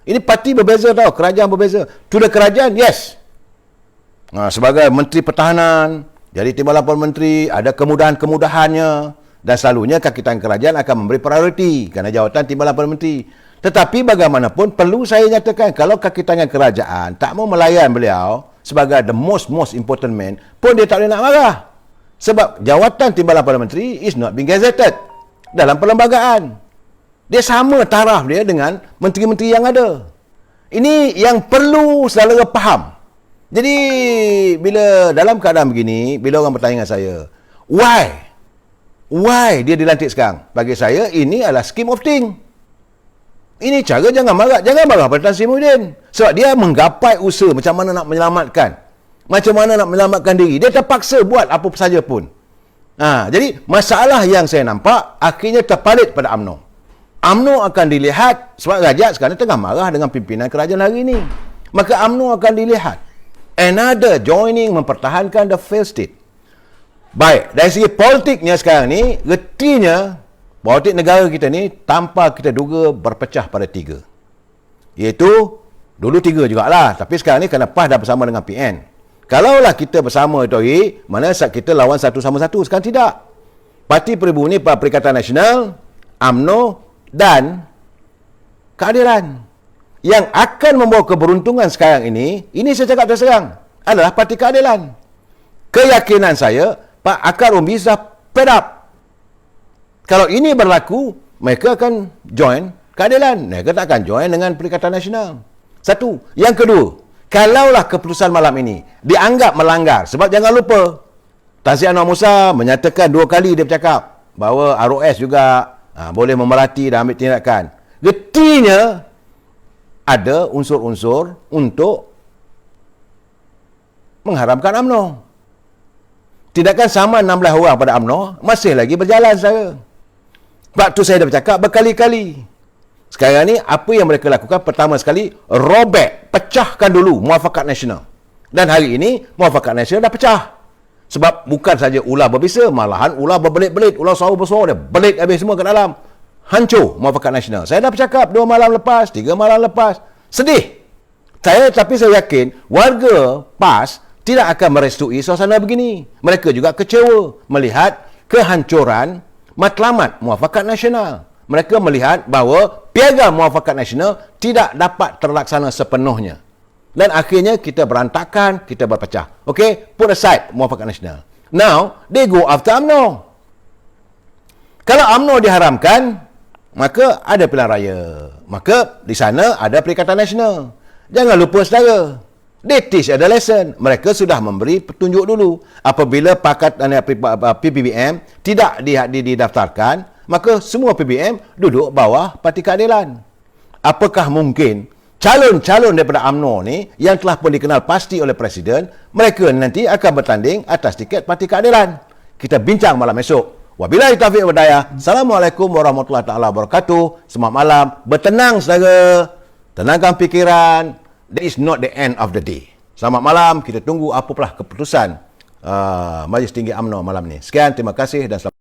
Ini parti berbeza tau, kerajaan berbeza. To the kerajaan, yes. Sebagai Menteri Pertahanan, jadi Timbalan Perdana Menteri, ada kemudahan-kemudahannya. Dan selalunya kaki tangan kerajaan akan memberi prioriti kerana jawatan Timbalan Perdana Menteri. Tetapi bagaimanapun perlu saya nyatakan, kalau kaki tangan kerajaan tak mau melayan beliau sebagai the most important man, pun dia tak boleh nak marah. Sebab jawatan Timbalan Perdana Menteri is not being gazetted dalam perlembagaan. Dia sama taraf dia dengan menteri-menteri yang ada. Ini yang perlu saudara faham. Jadi, bila dalam keadaan begini, bila orang bertanya dengan saya, why dia dilantik sekarang? Bagi saya, ini adalah scheme of thing. Ini cara jangan marah pada Tan Sri Muhyiddin. Sebab dia menggapai usaha macam mana nak menyelamatkan diri. Dia terpaksa buat apa saja pun. Jadi, masalah yang saya nampak, akhirnya terpalit pada UMNO. UMNO akan dilihat, sebab Rakyat sekarang tengah marah dengan pimpinan kerajaan hari ini. Maka UMNO akan dilihat. Another joining mempertahankan the failed state. Baik, dari segi politiknya sekarang ni, retinya politik negara kita ni tanpa kita duga berpecah pada 3. Iaitu, dulu 3 jugalah. Tapi sekarang ni kerana PAS dah bersama dengan PN. Kalaulah kita bersama itu, mana kita lawan satu sama satu. Sekarang tidak. Parti Peribumi, Perikatan Nasional, UMNO dan Keadilan. Yang akan membawa keberuntungan sekarang ini saya cakap terus terang, adalah Parti Keadilan. Keyakinan saya, Pak Akar Umbi sudah fed up. Kalau ini berlaku, mereka akan join Keadilan. Mereka tak akan join dengan Perikatan Nasional. Satu. Yang kedua, kalaulah keputusan malam ini dianggap melanggar, sebab jangan lupa, Tan Sri Anwar Musa menyatakan 2 kali dia bercakap bahawa ROS juga boleh memerhati dan ambil tindakan. Getinya ada unsur-unsur untuk mengharamkan UMNO. Tindakan sama 16 orang pada UMNO masih lagi berjalan saya. Sebab tu saya dah bercakap berkali-kali. Sekarang ni apa yang mereka lakukan, pertama sekali robek, pecahkan dulu Muafakat Nasional. Dan hari ini Muafakat Nasional dah pecah. Sebab bukan saja ular berbisa, malahan ular berbelit-belit, ular suara-suara dia belit habis semua ke dalam. Hancur Muafakat Nasional. Saya dah bercakap 2 malam lepas, 3 malam lepas. Sedih. Tapi saya yakin warga PAS tidak akan merestui suasana begini. Mereka juga kecewa melihat kehancuran matlamat Muafakat Nasional. Mereka melihat bahawa piagam Muafakat Nasional tidak dapat terlaksana sepenuhnya. Dan akhirnya kita berantakan, kita berpecah. Okay? Put aside Muafakat Nasional. Now, they go after UMNO. Kalau UMNO diharamkan, maka ada pilihan raya. Maka di sana ada Perikatan Nasional. Jangan lupa saudara, they teach ada lesson. Mereka sudah memberi petunjuk dulu. Apabila PPBM tidak didaftarkan, maka semua PBM duduk bawah Parti Keadilan. Apakah mungkin calon-calon daripada UMNO ni yang telah pun dikenal pasti oleh Presiden, mereka nanti akan bertanding atas tiket Parti Keadilan? Kita bincang malam esok. Wabillahi taufiq wal hidayah. Assalamualaikum warahmatullahi taala wabarakatuh. Selamat malam. Bertenang saudara. Tenangkan fikiran. That is not the end of the day. Selamat malam. Kita tunggu apalah keputusan Majlis Tinggi UMNO malam ni. Sekian, terima kasih dan selamat